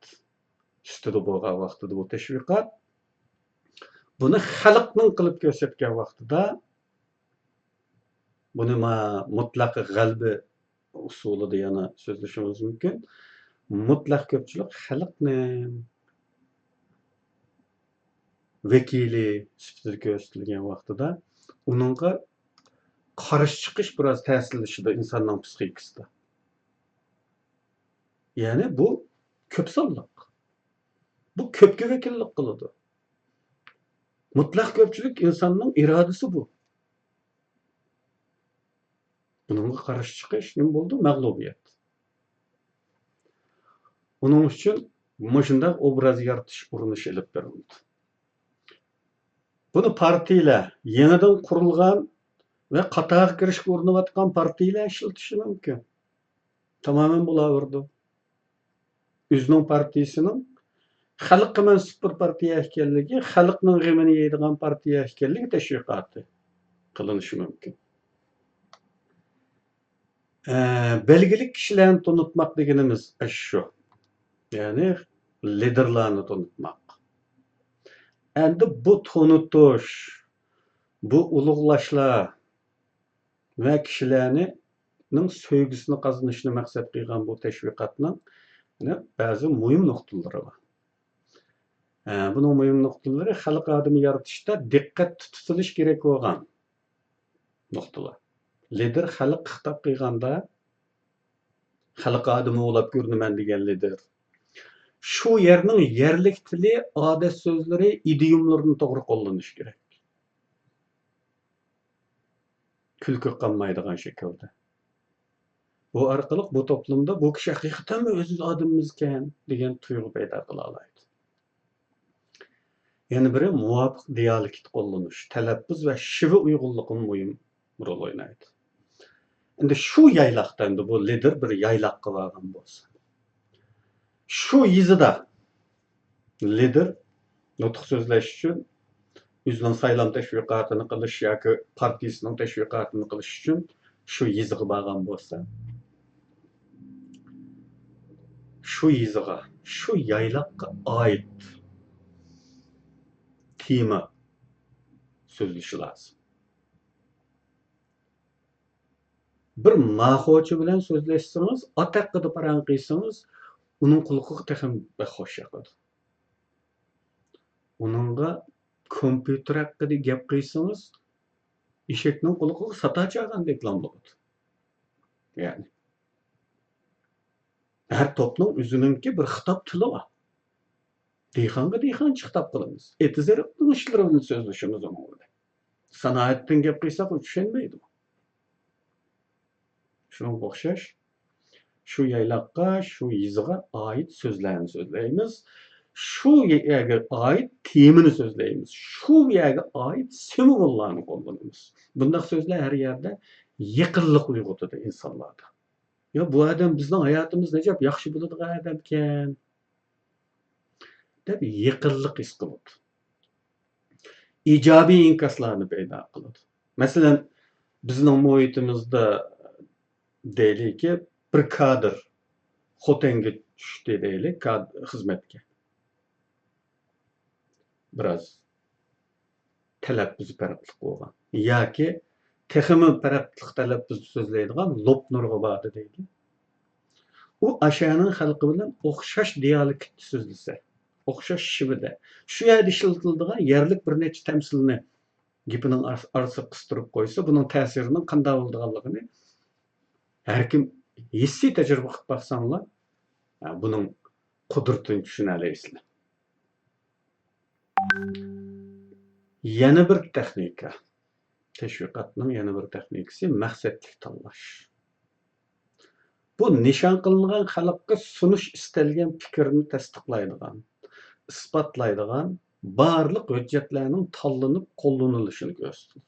ustida bo'lgan vaqtida bu tashviqot buni xalqning qilib ko'rsatgan vaqtida buni mutlaq g'albi usulida yana so'zlashimiz mumkin. Mutlaq ko'pchilik xalqni vakili sifatida ko'rsatilgan vaqtida uningga qarshi chiqish biroz ta'sirlashida insonning psixikasida. Ya'ni bu ko'p sonliq. Bu ko'pga vakillik qiladi. Mutlaq ko'pchilik insonning irodasi bu. Buningga qarshi chiqish nima bo'ldi? Mag'lubiyat. Uning uchun shunday obraz yaratish urinishi olib berildi. Buni partiyalar, yenidan qurilgan ve qatag'a kirishga urinayotgan partiyalar ishlatishi mumkin. Tamamen bo'laverdi. O'zining partiyasining xalqqa mansub bir partiya ekanligi, xalqning g'amini yeydigan partiya ekanligi tashviqoti qilinishi mumkin. Belgili kishilarni tanitmak deganimiz shu. Ya'ni liderlarni tanitmak. Endi bu tanitish, bu ulug'lashlar ve kişilerinin sevgisini kazanışını maksat qilgan bu tashviqotning bazı mühim noktaları var. Bunun mühim noktaları xalq adamı yaratışda dikkat tutilish kerak bo'lgan noktalar. Lider xalq xitob qilganda xalq adamı bo'lib ko'rinaman degan lider. Şu yerning yerlik tili, odat so'zlari, idiomlarini to'g'ri qo'llanish kerak. Külkü qanmaydigan şekilde. Bu arqalıq bu toplumda bu kishi haqiqatan o'z odamimizkan degan tuyg'u paydo qila oladi. Yana biri muvofiq dialekt qo'llanish, talaffuz va shivi uyg'unligini muhim rol o'ynaydi. Endi shu yaylaqda endi bu lider bir yaylaqqa borgan bo'lsa, shu yizida lider nutq so'zlash uchun o'zining saylom tashviqotini qilish yoki partiyasining tashviqotini qilish uchun shu yiziga borgan bo'lsa, shu yiziga, shu yaylaqqa oid tema so'zlashi lozim. Bir mahochi bilan so'zlashsangiz, ot haqida paran qilsangiz, uning qulog'iga texim xo'sh yoqadi. Uningga kompyuter haqida gap qilsangiz, eshakning qulog'iga sata chaqandek bo'ladi. Ya'ni her toplum o'zininki bir xitob tili bor. Dehqonga dehqoncha xitob qilamiz. Etizarning ishlari bilan so'zlashimiz mumkin. Sanoatdan gap qilsak, u tushunmaydi. Shunga o'xshash, shu yaylaqqa, shu yiziga oid so'zlarni so'zlaymiz. Shu yerga oid temini so'zlaymiz. Shu yerga oid simvollarni qo'llanamiz. Bunday so'zlar har yerda yaqinlik uyg'otadi insonlarda. Ya bu adam bizning hayotimiz necap yaxshi bo'ladigan adam ekan deb yaqinlik his qiladi. Ijobiy inkaslarni paydo qiladi. Masalan, bizning muhitimizda deylikki, bir kadr xotanga tushdi deylik, xizmatga. Biraz talaffuz farqli bo'lgan. Yoki texmi farqli talaffuz so'zlaydigan lopnurg'a bordi deydi. U ashaning xalqi bilan o'xshash dialekt so'zlasa, o'xshash shivida, shu yerda ishlatiladigan yerlik bir necha tamsilni gapining orasiga qistirib qo'ysa, buning ta'sirining qanday bo'lganligini har kim hissiy tajriba qilib baxsanglar, buning qudratini tushuna olasizlar. Yana bir texnika, tashviqotning yana bir texnikasi maqsadli tanlash. Bu nishon qilingan xalqqa sunish istalgan fikrni tasdiqlaydigan, isbotlaydigan barliq hujjatlarning tanlanib qo'llanilishini ko'rsatadi.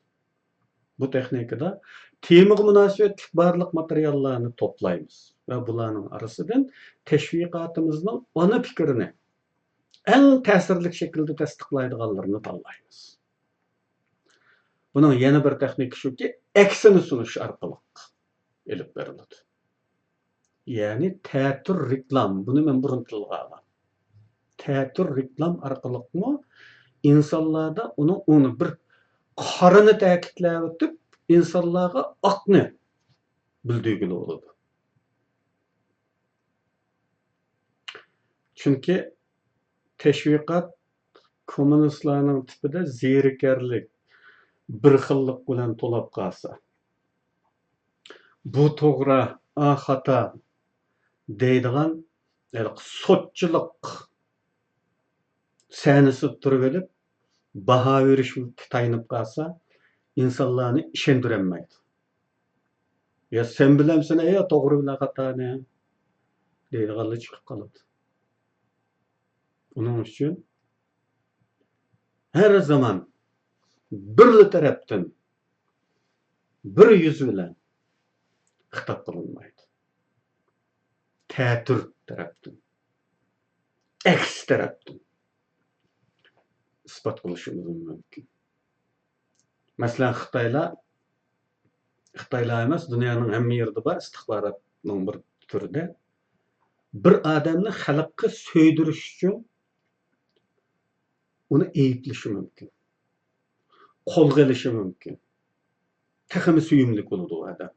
Bu texnikada temaga munosabatli barliq materiallarni to'playmiz va bularning orasidan tashviqotimizning ana fikrini eng ta'sirli shaklda tasdiqlaydiganlarni tanlaymiz. Buning yana bir texnika shuki, aksini sunish orqali elib beriladi. Yani teatr reklam, bunu ben burun tilga alan. Teatr reklam orqali insonlarda onu bir qarini ta'kidlab o'tib, insonlarga oqni bildirgili bo'ladi. Chunki tashviqot kommunistlarning tipida zerikarlik, bir xillik bilan to'lab qolsa, bu to'g'ri, xato deydigan sotchilik sanisi turib olib, baho berish tayinib qolsa, insonlarni ishontirolmaydi. Ya sen bilamsan, ya to'g'ri bilan xatoni deydiganlar chiqib qoladi. Uning uchun her zaman bir tarafdan bir yuz bilan xitob qilinmaydi. Teatr tarafdan, aks tarafdan isbot qilishimiz mumkin. Masalan, Xitoylar emas, dunyoning hamma yerida bor istixborotning bir turida bir odamni xalqqa so'ydirish uchun uni ayblishi mumkin. Qo'lga olishi mumkin. Texmi suyumli bo'ladi u odam.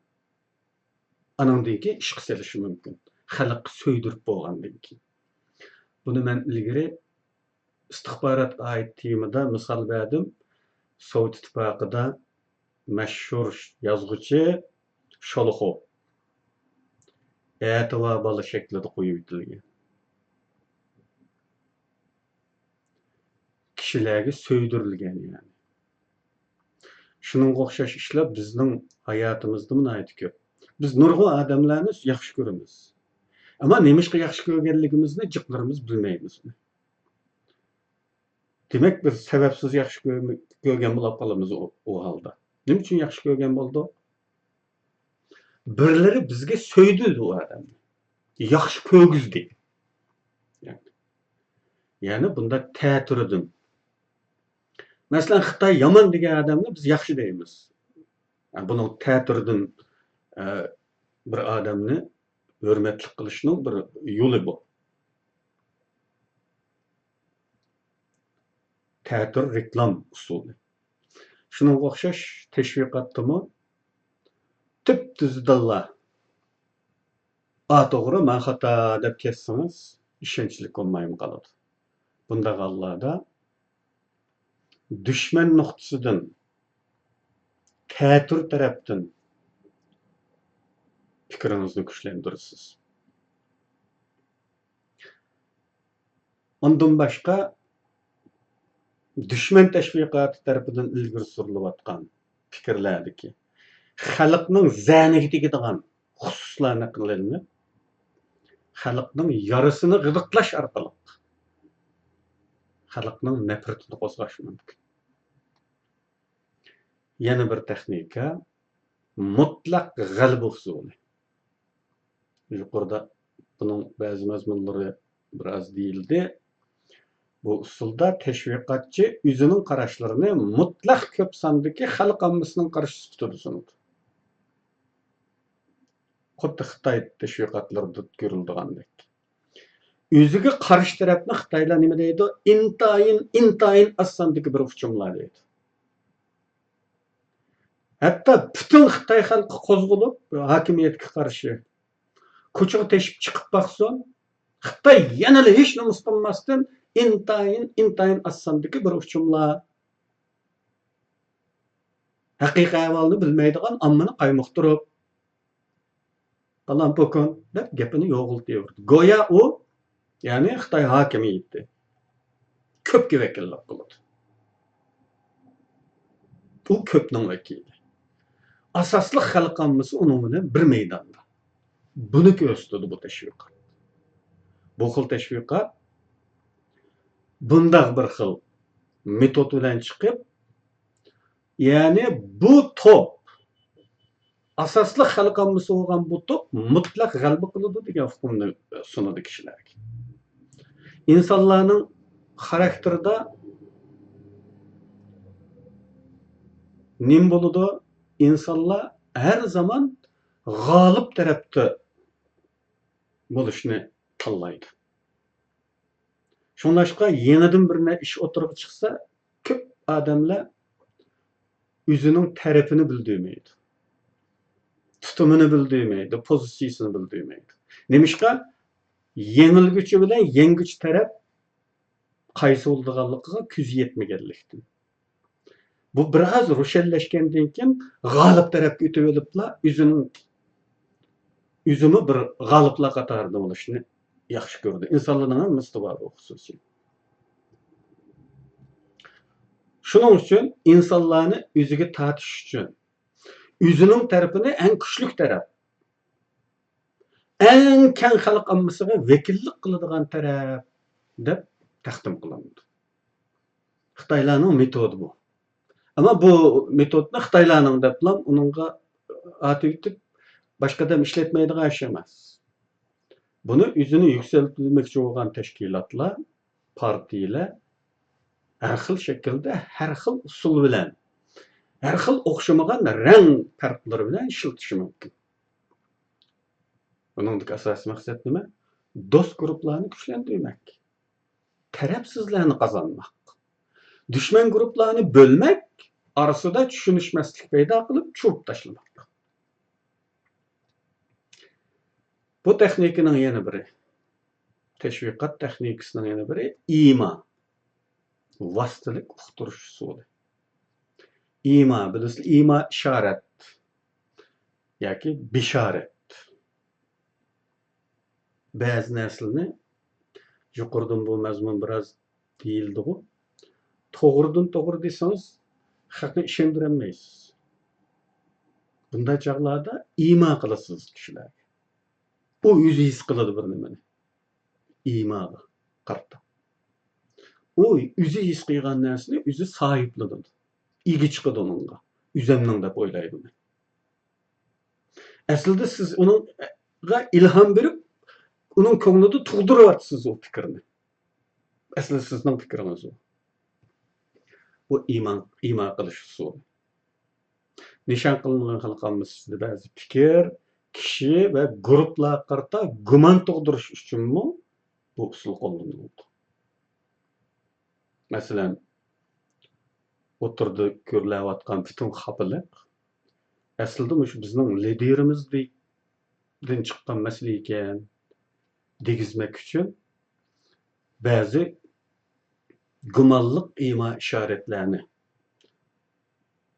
Anandan keyin ishga selishi mumkin. Xalqqa so'ydirib bo'lgandan keyin. Buni men ilgari istixborotga oid temada misol berdim. Sovet ittifoqida mashhur yozuvchi Sholoxov Etiva bola shaklida qo'yib bitilgan. Kishilarga so'ydirilgan yani. Shuningga o'xshash ishlar bizning hayotimizda nihoyat ko'p. Biz nurg'un odamlarni yaxshi ko'ramiz. Ammo nemishqa yaxshi ko'rganligimizni jiqlarimiz bilmaymiz. Demak, biz sababsiz yaxshi ko'rgan bo'lib qolamiz u holda. Nima uchun yaxshi ko'rgan bo'ldi? Birlari bizga so'ydi u odamni. Yaxshi ko'rgizdi. Ya'ni bunda ta'tiridim. Masalan, Xitoy yomon degan odamni biz yaxshi deymiz. Yani buning ta'tiridim bir odamni hurmatli qilishning bir yo'li bu. Ta'tir reklam usuli. Shunga o'xshash tashviqotdimi tüp-tüzdalla to'g'ri, men xato deb ketsangiz ishonchli olmaymi qoladi. Bunda hollarda dushman nuqtasidan ta'tir tarafdan fikringizni kuchlantirasiz. Ondan boshqa dushman tashviqoti tarafidan ilgari surilayotgan fikrlardiki xalqning zaniga tegadigan xususlarni qilinib, xalqning yarasini g'idiqlash orqali xalqning nafratini qo'zg'ash mumkin. Yana bir texnika mutlaq g'alaba usuli. Yuqorida buning ba'zi mazmunlari biroz deyildi. Bu usulda teşvikatçı o'zining qarashlarini mutlaq ko'p sondagi xalq ommasining qarshi tutadi sunadi. Xuddi Xitoy teşvikatlarida ko'rildigandek. O'ziga qarshi tarafni Xitoylar nima deydi? Intayin as-sondagi bir hujumlar deydi. Hatto butun Xitoy xalqi qo'zg'alib, hokimiyatga qarshi ko'chaga teshib chiqib baqsin, Xitoy yana hech nima qilmasdan intayin as-sondagi bir hujumlar. Haqiqiy ahvolni bilmaydigan ommani qaymoqtirib, "Qalan pokon" deb gapini yo'g'iltiyverdi. Go'yo u, ya'ni Xitoy hokimiyati ko'pga vakillik qiladi. U ko'pning vakili. Asosli xalq ommasi uning bilan bir maydonda. Buni ko'rsatadi bu tashviqot. Bu xil tashviqot bundaq bir xil metod bilan chiqib, ya'ni bu to'p asosli xalq ommasi bo'lgan bu to'p mutlaq g'alaba qiladi degan hukmni sunadi kishilarga. İnsanlarning xarakterida nim bo'ladi? İnsanlar her zaman g'olib tarafda bo'lishni tanlaydi. Shunlashqa yenidan bir ish o'tirib chiqsa, ko'p odamlar o'zining tarafini bildirmaydi. Tutumini bildirmaydi, pozitsiyasini bildirmaydi. Nemishqa yengilguchi bilan yenguchi taraf qaysi bo'lganligiga ko'zi yetmaganlikdan. Bu biroz ro'shanlashgandan keyin g'olib tarafga o'tib oliblar, o'zini bir g'oliblar qatorida bo'lishni yaxshi ko'rdi. Insonlarning hammasi bor bu xususiy. Shuning uchun insonlarni o'ziga tortish uchun o'zining tarafini eng kuchli taraf, eng keng xalq ommasiga vakillik qiladigan taraf deb taqdim qilindi. Xitoylarning metodi bu. Ama bu metodni Xitoylarning deb bilan uningga atib boshqadan ishlatmaydigan ish emas. Buni o'zini yuksaltirmoqchi bo'lgan tashkilotlar, partiyalar har xil shaklda, har xil usul bilan, har xil o'xshamagan rang farqlari bilan ishlatishi mumkin. Buningdagi asosiy maqsad nima? Do'st guruhlarni kuchlantirmak, tarafsizlarni qozonmak, dushman guruhlarni bölmek, arasida tushunishmaslik paydo qilib chuvib tashlamak. Bu texnikaning yana biri, tashviqot texnikasining yana biri ima, vositalik uqtirish usuli. İma, bilasizlar, ima ishorat yoki bishorat. Ba'zi narsalarni yuqoridan bu mazmun biroz deyildi-ku. To'g'ridan to'g'ri desangiz, haqni ishontirolmaysiz. Bunday chaqlarda iymon qilasiz kishilar. U o'zi his qiladi bir nimani. Iymonni qarta. U o'zi his qilgan narsani o'zi sahiblanadi. İgi chiqadi uningga. O'zimning deb o'ylayman. Aslida siz uningga ilhom berib, uning ko'nglida tug'diryapsiz o fikrni. Aslida sizning fikringiz o. Bu iymon qilish usuli. Nishon qilingan xalqimiz sizda ba'zi fikr, kishi va guruhlar qarta gumon tug'dirish uchunmi bu usul qo'llaniladi. Masalan, o'tirdi ko'rilayotgan butun xafalik aslida shu bizning liderimizdan chiqqan masala ekan degizmak uchun ba'zi gumonliq iymon ishoratlarni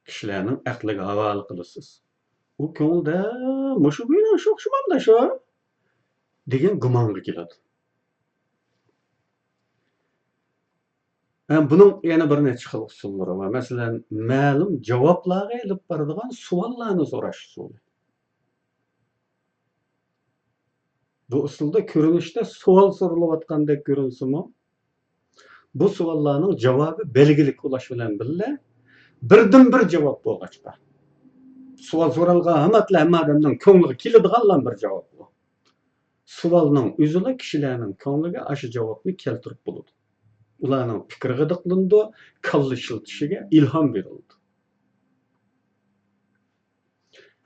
kishilarning aqliga havola qilasiz. U ko'ngilda mushu bilan shu o'xshamamda shu degan gumonga keladi. Bunun yana bir necha xil usullari var. Masalan, ma'lum javoblarga ilib boradigan savollarni so'rash usuli. Bu usulda ko'rinishda savol so'ralayotgandek ko'rinsimi, bu savollarning javobi belgilik bo'lish bilan birga birdan bir javob bo'lg'achqa. Savol so'ralgan hamma odamning ko'ngliga keladigan bir javob bu. Savolning o'zida kishilarning ko'ngliga aşı javobni keltirib bo'ladi. Ularning fikriga diqqilindi, kalla ishiltishiga ilhom berildi.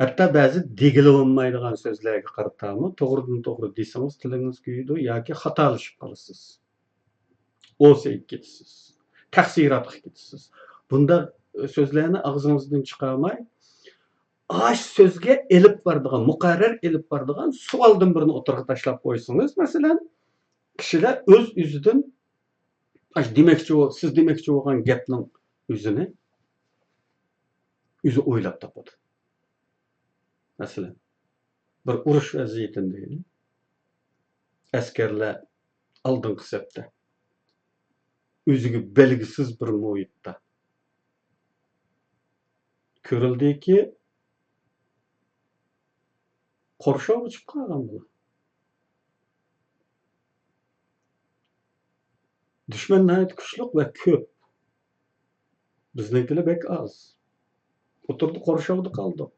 Hatta ba'zi degili olmaydigan so'zlarga qaratami, to'g'ridan to'g'ri desangiz tilingiz kuydi yoki xatolashib qolasiz. O'sayib ketasiz. Taqsirotga ketasiz. Bunda so'zlarni og'zingizdan chiqarmay, aş so'zga elib boradigan, muqarrar elib boradigan savoldan birini o'tirg'a tashlab qo'ysangiz, masalan, kishilar o'z-o'zidan siz demekçi olan gapning o'zini o'zi o'ylab topadi. Masalan, bir urush vaziyatida askarlar oldingi safda o'ziga belgisiz bir muhitda ko'rildiki, qo'rshovga chiqib qolgan bular. Düşman nəhayət güclük və köp. Bizninkiler bek az. Oturdu qorşavda qaldı.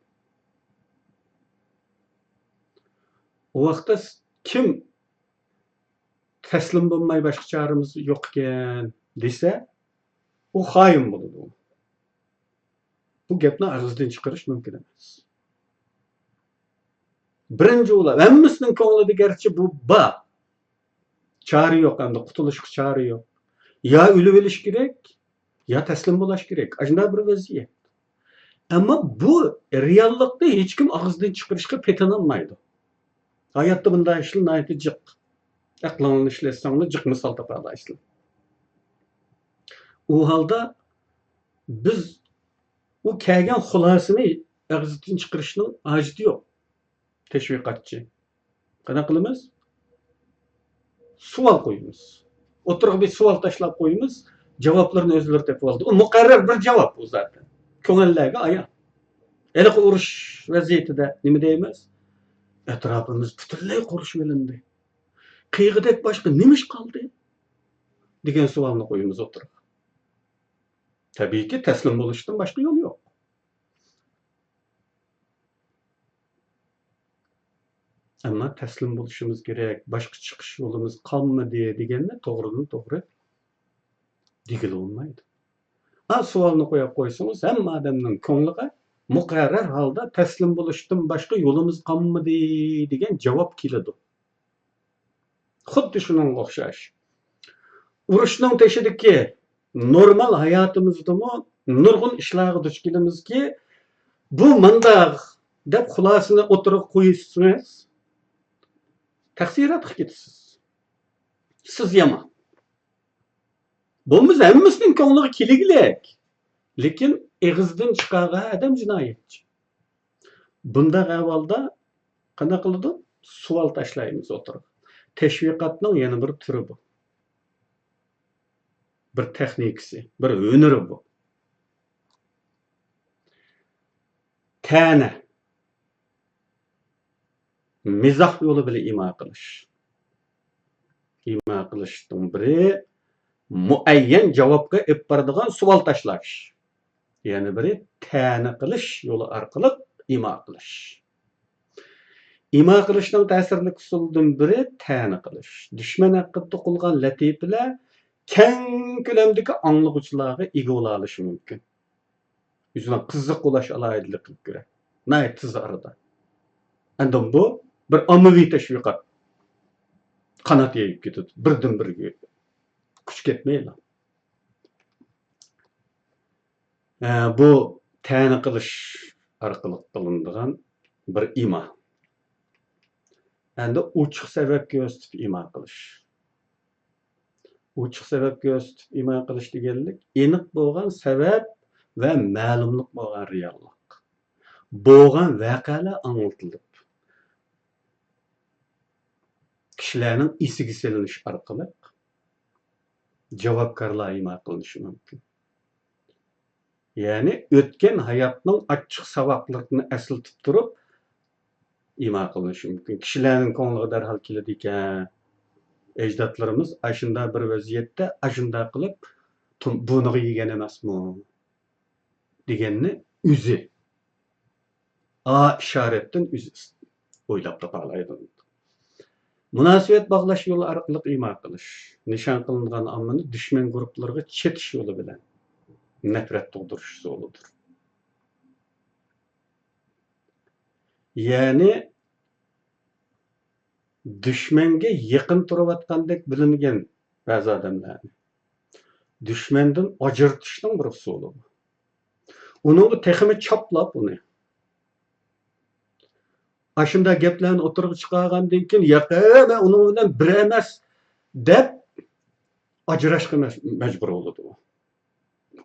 O vaxtda kim təslim olmay başqa çaremiz yo'q ekan desa, o xain bo'ladi. Bu gapni og'izdan chiqarish mumkin emas. Birinchi ular hammasining ko'nglida garchi bu bor. Çare yok, hem de qutulishga çare yok. Ya o'lib olish kerak, ya taslim bo'lish kerak. Ajna bir vaziyat. Ama bu reallikda hech kim og'izdan chiqarishga petinolmaydi. Hayotda bunday ishlar nayati jiq. Aqlingni ishlatsanglar jiq misol topaolaysizlar. U holda biz u kelgan xulosani og'izdan chiqarishning hojati yo'q. Teşviqatçı. Qanaqa qilamiz? Savol qo'yamiz. O'tirib bir savol tashlab qo'yamiz, javoblarni o'zlari topib oldi. U muqarrar bir javob bu zaten. Ko'ngillarga ayon. Eliq urush vaziyatida nima deymiz? Atrofimiz butunlay qurishib olindi. Qiyg'idek boshqa nima ish qoldi? degan savolni qo'yamiz o'tirib. Tabiiyki taslim bo'lishdan boshqa yo'l yo'q. Ama taslim bo'lishimiz kerak, boshqa chiqish yo'limiz qolmadi deganda to'g'ridan to'g'ri degili olmaydi. Savolni qo'yib qo'ysangiz, hamma odamning ko'ngliga muqarrar holda taslim bo'lishdan boshqa yo'limiz qolmadi degan javob keladi. Xuddi shunga o'xshash. Urushning teshidagi normal hayotimizda nurg'un ishlarga duch kelamizki, bu mandaq deb xulosani o'tirib qo'ysangiz, taqsirotga ketasiz. Siz yomon. Bo'lmasa hammasining ko'ngliga keligilek. Lekin eg'izdan chiqargan odam jinoyatchi. Bunda avvalda qanaqa qiladi? Savol tashlaymiz o'tirib. Teşviqatning yana bir turi bu. Bir texnikasi, bir hunari bu. Ta'na mizah yo'li bilan imo qilish. Imo qilishning biri muayyan javobga olib boradigan savol tashlash. Yana biri ta'na qilish yo'li orqali imo qilish. Imo qilishning ta'sirli usulidan biri ta'na qilish. Dushman haqida qilgan latifalar keng ko'lamdagi anglag'uvchilarga ega bo'la olishi mumkin. Yüzüne qiziq bo'lish alohidalik qilib ko'ra. Nayt tez arada. Endi bu bir ommaviy tashviqot. Qanot yeyib ketadi. Birdan biriga kuch ketmaydi. Bu ta'na qilish orqali qilinadigan bir imo. Endi ochiq sababga o'sib imo qilish. Ochiq sababga o'sib imo qilish deganlik aniq bo'lgan sabab ve ma'lumlik bo'lgan reallik. Bo'lgan voqealar anlatilib. Kishilarning esiga selinish orqali javobgarlar imo qilinishi mumkin. Ya'ni o'tgan hayotning achchiq saboqlarini eslatib turib imo qilinishi mumkin. Kishilarning ko'ngliga darhol keladi ekan. Ecdatlarımız aşında bir vaziyette aşında qilib buni yegan emasmi deganni o'zi ishoratdan o'zi o'ylab topalaydi. Munosabat bog'lash yo'li orqali imo qilish, nishon qilingan ommani dushman guruhlariga chetish yo'li bilan nafrat tug'dirish yo'lidir. Ya'ni düşmanga yaqin turayotgandek bilingan ba'zi odamlarni düşmandan ajratishning bir usuli bu. Uni texmi choplab uni. Ashunda gaplarni o'tirib chiqargandan keyin yaqin uning bilan bir emas deb ajrashga majbur bo'ladi u.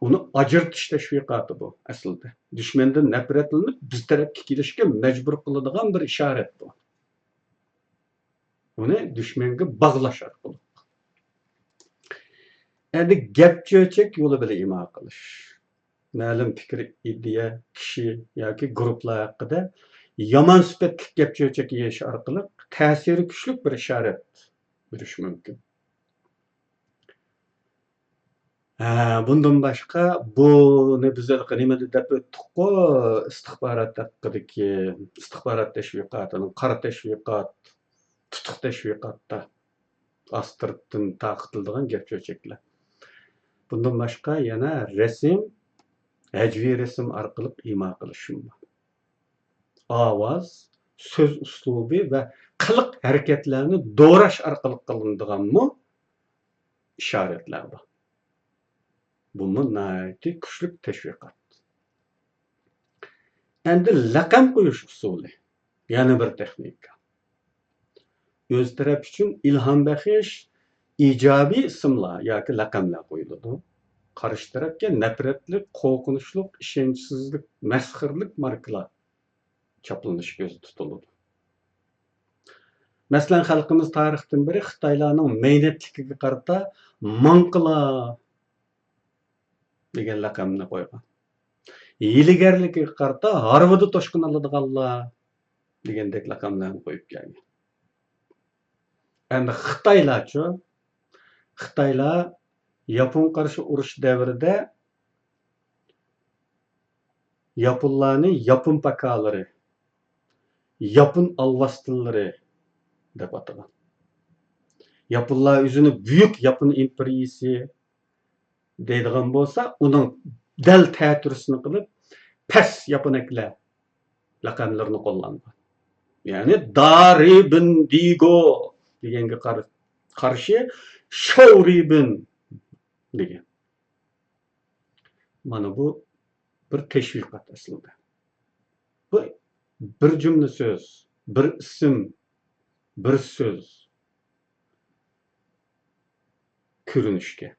Uni ajratish tashviqoti bu aslida. Düşmandan nafratlanib biz tarafga kelishga majbur qiladigan bir ishorat bu. Uni düşmanga bog'lash orqali. Endi gap cho'chak yo'li bilan imo qilish. Ma'lum fikr, ideya, kishi yoki guruhlar haqida yomon sifatli gap cho'chak yeyish orqali ta'siri kuchli bir ishorat berish mumkin. Bundan boshqa buni biz nima deb o'tdik-ku, istixborot haqidagi istixborot tashviqotining qora tashviqot tutuq tashviqotda astirdan taqitildigan gap cho'chaklar. Bundan boshqa yana rasm, hajviy rasm orqali imo qilish mumkin. Ovoz, so'z uslubi va qiliq harakatlarni do'rash orqali qilinadiganmi ishoratlar bor. Bu nihoyatda kuchli tashviqot. Endi laqam qo'yish usuli yana bir texnika. O'z taraf uchun ilhom baxsh ijobiy ismlar yoki laqamlar qo'yiladi. Qarshi tarafga nafratli, qo'rqinchli, ishonchsizlik, masxirlik markalar choplanishi ko'zda tutiladi. Masalan, xalqimiz tarixdan beri Xitoylarning maynatligiga qarata manqila degan laqamni qo'ygan. Yiligarligiga qarata Harvardda toshqin oladiganlar degandek laqamlarni qo'yib kelgan. Endi Xitoylar Yapon qarshi urush davrida Yaponlarni Yapon pakalari, Yapon alvastillari deb atagan. Yaponlar o'zini buyuk Yapon imperiyasi deydigan bo'lsa, uning dal ta'tirisini qilib, pas Yaponaklar laqamlarini qo'llangan. Ya'ni Daribin Digo deganga qarshi Shouribin degan. Mana bu bir tashviqot aslida. Bu bir jumla so'z, bir ism, bir so'z ko'rinishga.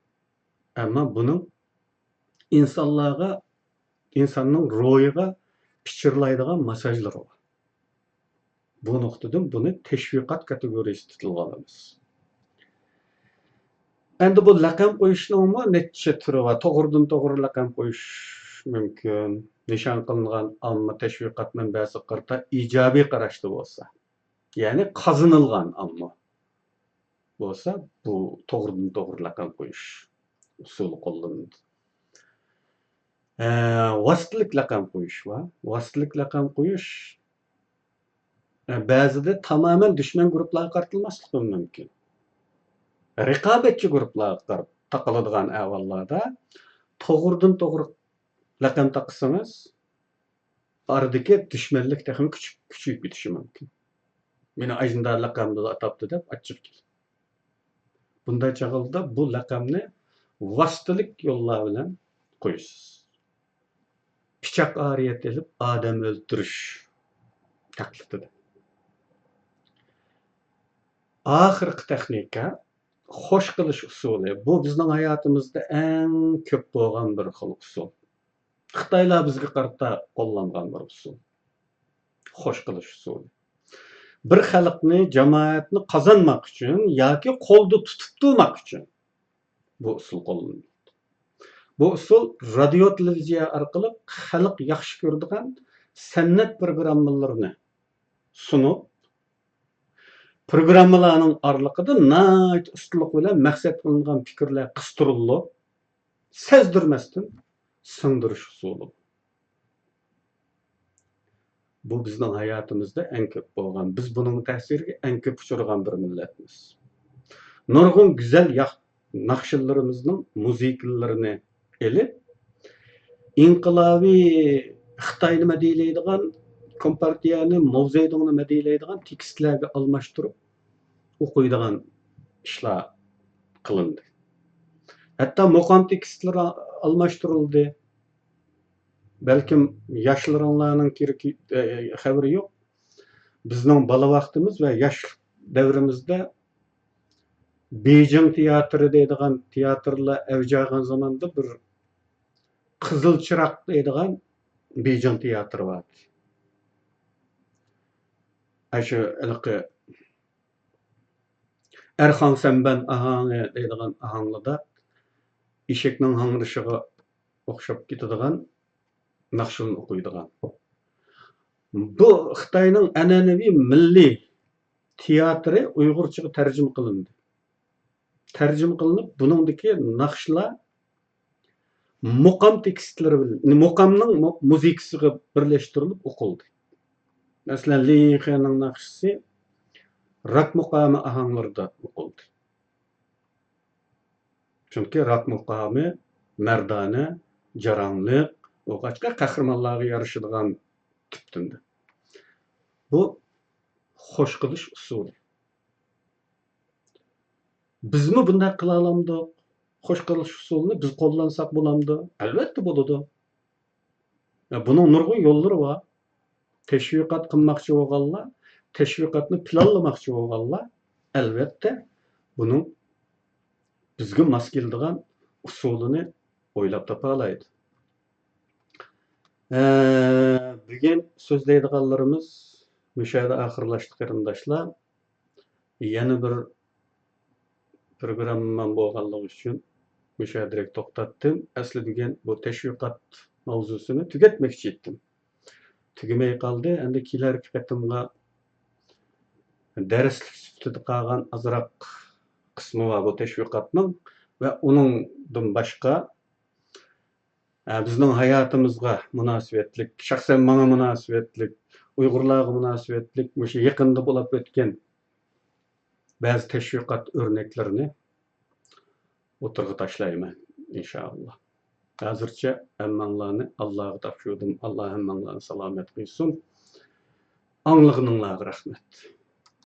Ammo buning insonlarga, insonning ro'yiga pichirlaydigan masajlari bor. Bu nuqtadan buni tashviqot kategoriyasiga tilga olamiz. Endi bu laqam qo'yishning necha turi va to'g'ridan to'g'ri laqam qo'yish mumkin. Nishon qilingan omma tashviqot manbasi qarta ijobiy qarashda bo'lsa, Yani kazanılgan amma. Bolsa bu toğrudan-toğru laqam qo'yish usuli qo'llanildi. Vositalik laqam qo'yish va vositalik laqam qo'yish ba'zida tamamen düşman guruhlarga qaratilmasligi mumkin. Raqobatchi guruhlarga taqiladigan ahvollarda to'g'ridan-to'g'ri laqam taqsangiz, aradagi dushmanlik texmi kuchayib ketishi mumkin. Meni ajinda laqamni atapti deb achib keldi. Bunday chaqilda bu laqamni vositalik yo'llar bilan qo'yasiz. Pichoq ariyat elib odam o'ldirish taklifida. Oxirgi texnika xo'sh qilish usuli. Bu bizning hayotimizda eng ko'p bo'lgan bir xil usul. Xitoylar bizga qarata qo'llangan bir usul. Xo'sh qilish usuli. Bir xalqni, jamoatni qozonmak uchun yoki qo'lda tutib turmak uchun bu usul qo'llaniladi. Bu usul radio televiziya orqali xalq yaxshi ko'radigan san'at programmalarini sunib, programmalarning oraliqida nayt ustulik bilan maqsad qilingan fikrlar qistirilib, sezdirmasdan singdirish usuli. Bu bizning hayotimizda eng ko'p bo'lgan, biz buning ta'siriga eng ko'p uchragan bir millatmiz. Nurg'un go'zal naqshillarimizning musiqalarini elib, inqilobiy Xitoy nima deyiladigan, kompartiyani, mavzuyni nima deyiladigan tekstlarga almashtirib o'qiydigan ishlar qilindi. Hatto muqom tekstlari almashtirildi. Balkim yoshlarning xabari yo'q. Bizning bola vaqtimiz va yosh davrimizda Beijing teatri deydigan teatrlar avjagan zamonda bir Qizil Chiroq deydigan Beijing teatri var. Aşı ilqi Erxan Senben ahanı deydigan ahanlıda eshekning hangrishiga o'xshab ketadigan naqshini o'qiydigan. Bu Xitoyning an'anaviy milliy teatri Uyg'urchaga tarjima qilindi. Tarjima qilinib, buningdagi naqshlar muqam tekstlari bilan, muqamning muzikasiga birlashtirilib o'qildi. Masalan, Leyxening naqshisi rak muqami ahanglarida o'qildi. Chunki rak muqami mardona, jaranglik, o'qachqa qahramonlarga yarashadigan tipdindi. Bu xo'sh qilish usuli. Bizmi bunday qila olamdik? Xo'sh qilish usulini biz qo'llansak bo'lamdi? Albatta bo'ladi. Buning nurg'un yo'llari bor. Teşviqat qilmoqchi bo'lganlar, teşviqatni planlamoqchi bo'lganlar albatta buning bizga mos keladigan usulini o'ylab topa oladi. Bugun so'zlaydiganlarimiz o'sha yerda oxirlashdi qarindoshlar. Yana bir programmam bo'lganligi uchun o'sha yerda to'xtatdim. Asli degan bu teşviqat mavzusini tugatmoqchi edim. Tugmay qoldi. Endi kelarki qatimga darslik sifatida qolgan azroq qismi va bu teşviqatning va uningdan boshqa bizning hayotimizga munosabatlik, shaxsan menga munosabatlik, Uyg'urlarga munosabatlik, o'sha yaqinda bo'lib o'tgan ba'zi teşviqat o'rnaklarini o'tirg'a tashlayman inshaalloh. Hozircha hammanglarni Allohga topshirdim. Alloh hammanglarni salomat qilsin. Anglığınızla rahmet.